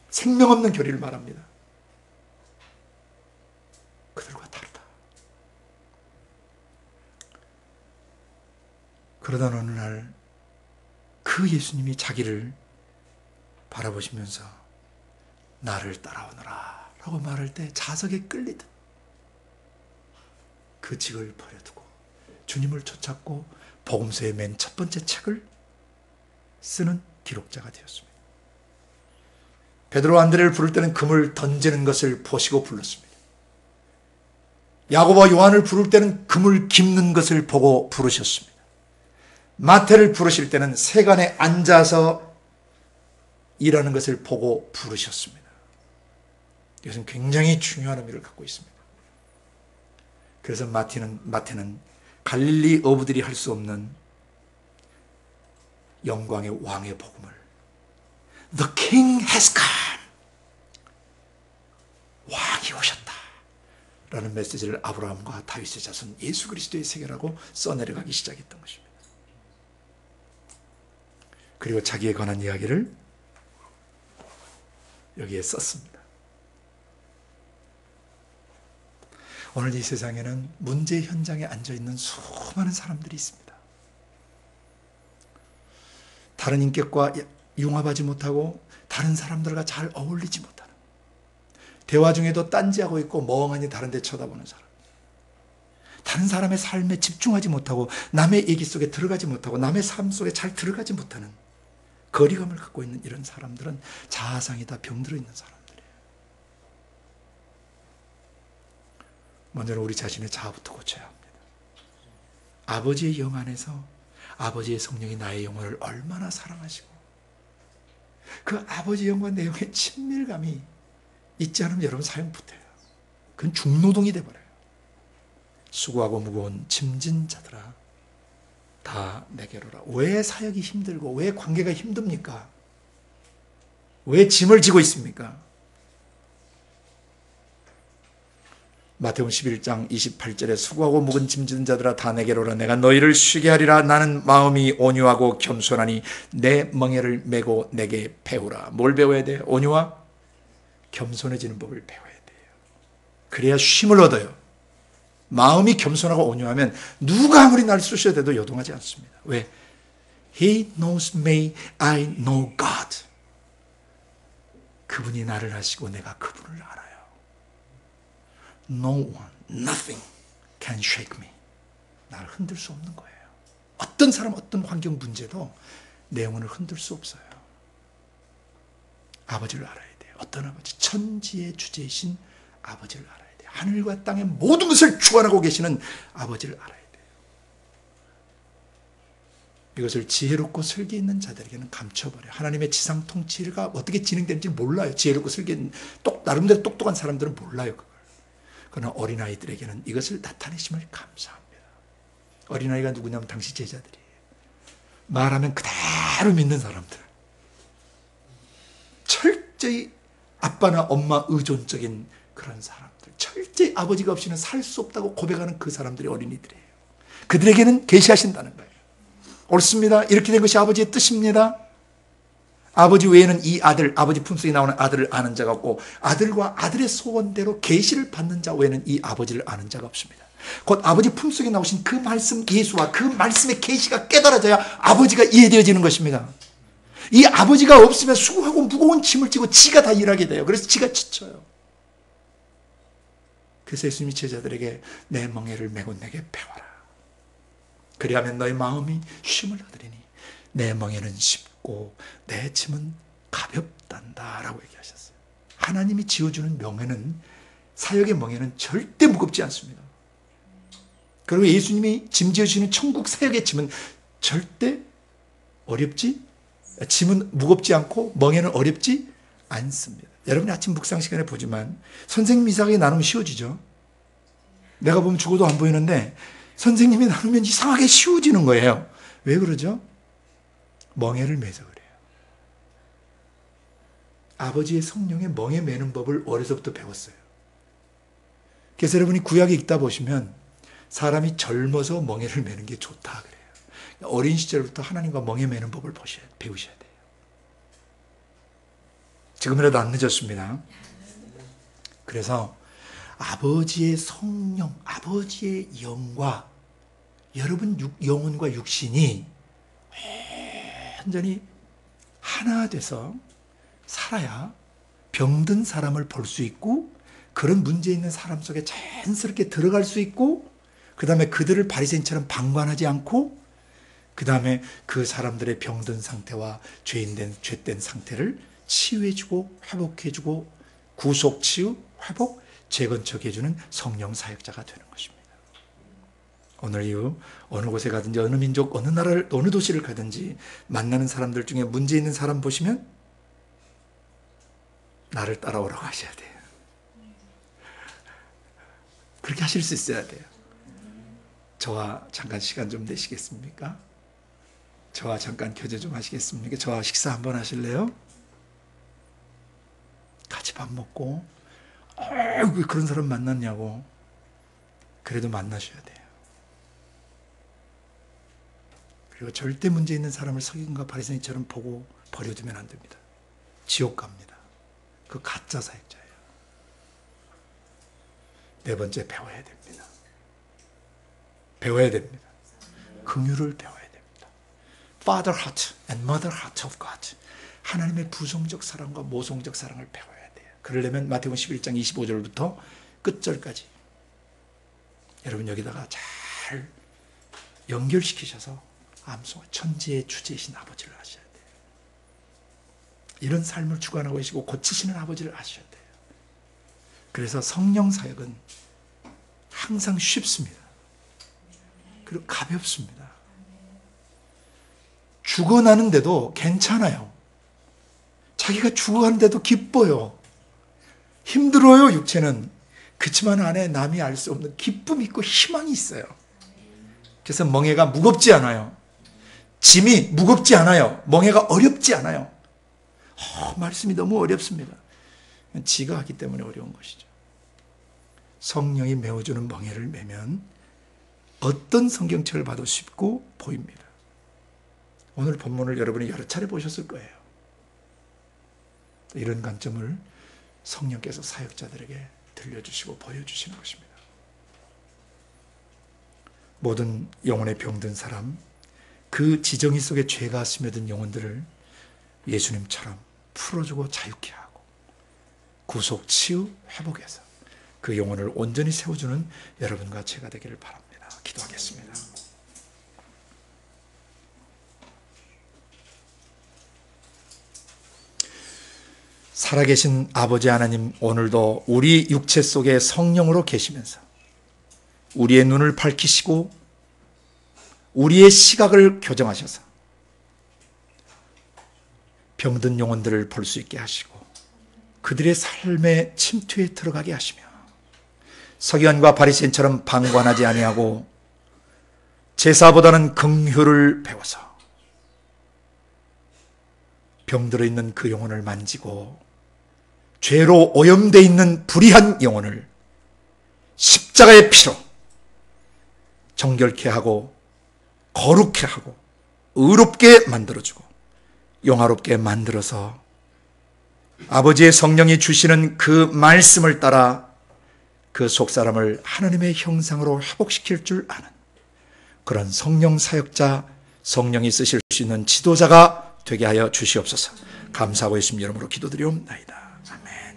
생명 없는 교리를 말합니다. 그들과 다르다. 그러다 어느 날 그 예수님이 자기를 바라보시면서 나를 따라오너라 라고 말할 때 자석에 끌리듯 그 직을 버려두고 주님을 쫓았고 복음서의 맨 첫 번째 책을 쓰는 기록자가 되었습니다. 베드로 안드레를 부를 때는 금을 던지는 것을 보시고 불렀습니다. 야고보와 요한을 부를 때는 금을 깁는 것을 보고 부르셨습니다. 마태를 부르실 때는 세간에 앉아서 일하는 것을 보고 부르셨습니다. 이것은 굉장히 중요한 의미를 갖고 있습니다. 그래서 마태는 갈릴리 어부들이 할 수 없는 영광의 왕의 복음을 The King has come, 왕이 오셨다 라는 메시지를 아브라함과 다윗의 자손 예수 그리스도의 세계라고 써내려가기 시작했던 것입니다. 그리고 자기에 관한 이야기를 여기에 썼습니다. 오늘 이 세상에는 문제 현장에 앉아있는 수많은 사람들이 있습니다. 다른 인격과 융합하지 못하고 다른 사람들과 잘 어울리지 못하는, 대화 중에도 딴지하고 있고 멍하니 다른 데 쳐다보는 사람, 다른 사람의 삶에 집중하지 못하고 남의 얘기 속에 들어가지 못하고 남의 삶 속에 잘 들어가지 못하는 거리감을 갖고 있는 이런 사람들은 자아상이 다 병들어 있는 사람들이에요. 먼저는 우리 자신의 자아부터 고쳐야 합니다. 아버지의 영 안에서 아버지의 성령이 나의 영혼을 얼마나 사랑하시고 그 아버지 영과 내 영의 친밀감이 있지 않으면 여러분 사용 못해요. 그건 중노동이 돼버려요. 수고하고 무거운 짐진 자들아 다 내게로라. 왜 사역이 힘들고 왜 관계가 힘듭니까? 왜 짐을 지고 있습니까? 마태복음 11장 28절에 수고하고 무거운 짐진 자들아 다 내게로라. 내가 너희를 쉬게 하리라. 나는 마음이 온유하고 겸손하니 내 멍에를 메고 내게 배우라. 뭘 배워야 돼요? 온유와 겸손해지는 법을 배워야 돼요. 그래야 쉼을 얻어요. 마음이 겸손하고 온유하면 누가 아무리 날 쑤셔야 돼도 요동하지 않습니다. 왜? He knows me, I know God. 그분이 나를 아시고 내가 그분을 알아요. No one, nothing can shake me. 나를 흔들 수 없는 거예요. 어떤 사람, 어떤 환경 문제도 내 영혼을 흔들 수 없어요. 아버지를 알아야 돼요. 어떤 아버지? 천지의 주제이신 아버지를 알아야 돼요. 하늘과 땅의 모든 것을 주관하고 계시는 아버지를 알아야 돼요. 이것을 지혜롭고 설계 있는 자들에게는 감춰버려요. 하나님의 지상 통치가 어떻게 진행되는지 몰라요. 지혜롭고 설계 있는 나름대로 똑똑한 사람들은 몰라요. 그걸. 그러나 어린아이들에게는 이것을 나타내심을 감사합니다. 어린아이가 누구냐면 당시 제자들이에요. 말하면 그대로 믿는 사람들. 철저히 아빠나 엄마 의존적인 그런 사람들. 철저히 아버지가 없이는 살 수 없다고 고백하는 그 사람들이 어린이들이에요. 그들에게는 계시하신다는 거예요. 옳습니다. 이렇게 된 것이 아버지의 뜻입니다. 아버지 외에는 이 아들, 아버지 품속에 나오는 아들을 아는 자가 없고 아들과 아들의 소원대로 계시를 받는 자 외에는 이 아버지를 아는 자가 없습니다. 곧 아버지 품속에 나오신 그 말씀 예수와 그 말씀의 계시가 깨달아져야 아버지가 이해되어지는 것입니다. 이 아버지가 없으면 수고하고 무거운 짐을 지고 지가 다 일하게 돼요. 그래서 지가 지쳐요. 그래서 예수님이 제자들에게 내 멍에를 메고 내게 배워라. 그리하면 너희 마음이 쉼을 얻으리니 내 멍에는 쉽고 내 짐은 가볍단다 라고 얘기하셨어요. 하나님이 지어주는 멍에는, 사역의 멍에는 절대 무겁지 않습니다. 그리고 예수님이 짐 지어주시는 천국 사역의 짐은 절대 짐은 무겁지 않고 멍에는 어렵지 않습니다. 여러분이 아침 묵상 시간에 보지만 선생님이 이상하게 나누면 쉬워지죠. 내가 보면 죽어도 안 보이는데 선생님이 나누면 이상하게 쉬워지는 거예요. 왜 그러죠? 멍에를 매서 그래요. 아버지의 성령의 멍에 매는 법을 어려서부터 배웠어요. 그래서 여러분이 구약에 읽다 보시면 사람이 젊어서 멍에를 매는 게 좋다 그래요. 어린 시절부터 하나님과 멍에 매는 법을 배우셔야 돼요. 지금이라도 안 늦었습니다. 그래서 아버지의 성령, 아버지의 영과 여러분 영혼과 육신이 완전히 하나 돼서 살아야 병든 사람을 볼 수 있고, 그런 문제 있는 사람 속에 자연스럽게 들어갈 수 있고, 그 다음에 그들을 바리새인처럼 방관하지 않고, 그 다음에 그 사람들의 병든 상태와 죄된 상태를 치유해주고 회복해주고 구속, 치유, 회복, 재건축해주는 성령 사역자가 되는 것입니다. 오늘 이후 어느 곳에 가든지 어느 민족, 어느 나라를, 어느 도시를 가든지 만나는 사람들 중에 문제 있는 사람 보시면 나를 따라오라고 하셔야 돼요. 그렇게 하실 수 있어야 돼요. 저와 잠깐 시간 좀 내시겠습니까? 저와 잠깐 교제 좀 하시겠습니까? 저와 식사 한번 하실래요? 같이 밥 먹고 왜 그런 사람 만났냐고. 그래도 만나셔야 돼요. 그리고 절대 문제 있는 사람을 서기관과 바리새인처럼 보고 버려두면 안 됩니다. 지옥 갑니다. 그 가짜 사역자예요. 네 번째, 배워야 됩니다. 배워야 됩니다. 긍휼을 배워야 됩니다. Father heart and mother heart of God. 하나님의 부성적 사랑과 모성적 사랑을 배워야 돼요. 그러려면 마태복음 11장 25절부터 끝절까지 여러분 여기다가 잘 연결시키셔서 암송, 천지의 주제이신 아버지를 아셔야 돼요. 이런 삶을 주관하고 계시고 고치시는 아버지를 아셔야 돼요. 그래서 성령 사역은 항상 쉽습니다. 그리고 가볍습니다. 죽어나는데도 괜찮아요. 자기가 죽어가는데도 기뻐요. 힘들어요, 육체는. 그렇지만 안에 남이 알 수 없는 기쁨이 있고 희망이 있어요. 그래서 멍에가 무겁지 않아요. 짐이 무겁지 않아요. 멍에가 어렵지 않아요. 말씀이 너무 어렵습니다. 지가 하기 때문에 어려운 것이죠. 성령이 메워주는 멍에를 매면 어떤 성경책을 봐도 쉽고 보입니다. 오늘 본문을 여러분이 여러 차례 보셨을 거예요. 이런 관점을 성령께서 사역자들에게 들려주시고 보여주시는 것입니다. 모든 영혼에 병든 사람, 그 지정의 속에 죄가 스며든 영혼들을 예수님처럼 풀어주고 자유케 하고 구속, 치유, 회복해서 그 영혼을 온전히 세워주는 여러분과 제가 되기를 바랍니다. 기도하겠습니다. 살아계신 아버지 하나님, 오늘도 우리 육체 속에 성령으로 계시면서 우리의 눈을 밝히시고 우리의 시각을 교정하셔서 병든 영혼들을 볼 수 있게 하시고 그들의 삶의 침투에 들어가게 하시며 서기관과 바리새인처럼 방관하지 아니하고 제사보다는 긍휼을 배워서 병들어 있는 그 영혼을 만지고 죄로 오염되어 있는 불의한 영혼을 십자가의 피로 정결케 하고 거룩케 하고 의롭게 만들어주고 영화롭게 만들어서 아버지의 성령이 주시는 그 말씀을 따라 그 속사람을 하나님의 형상으로 회복시킬 줄 아는 그런 성령 사역자, 성령이 쓰실 수 있는 지도자가 되게 하여 주시옵소서. 감사하고 예수님 이름으로 기도드리옵나이다. 아멘.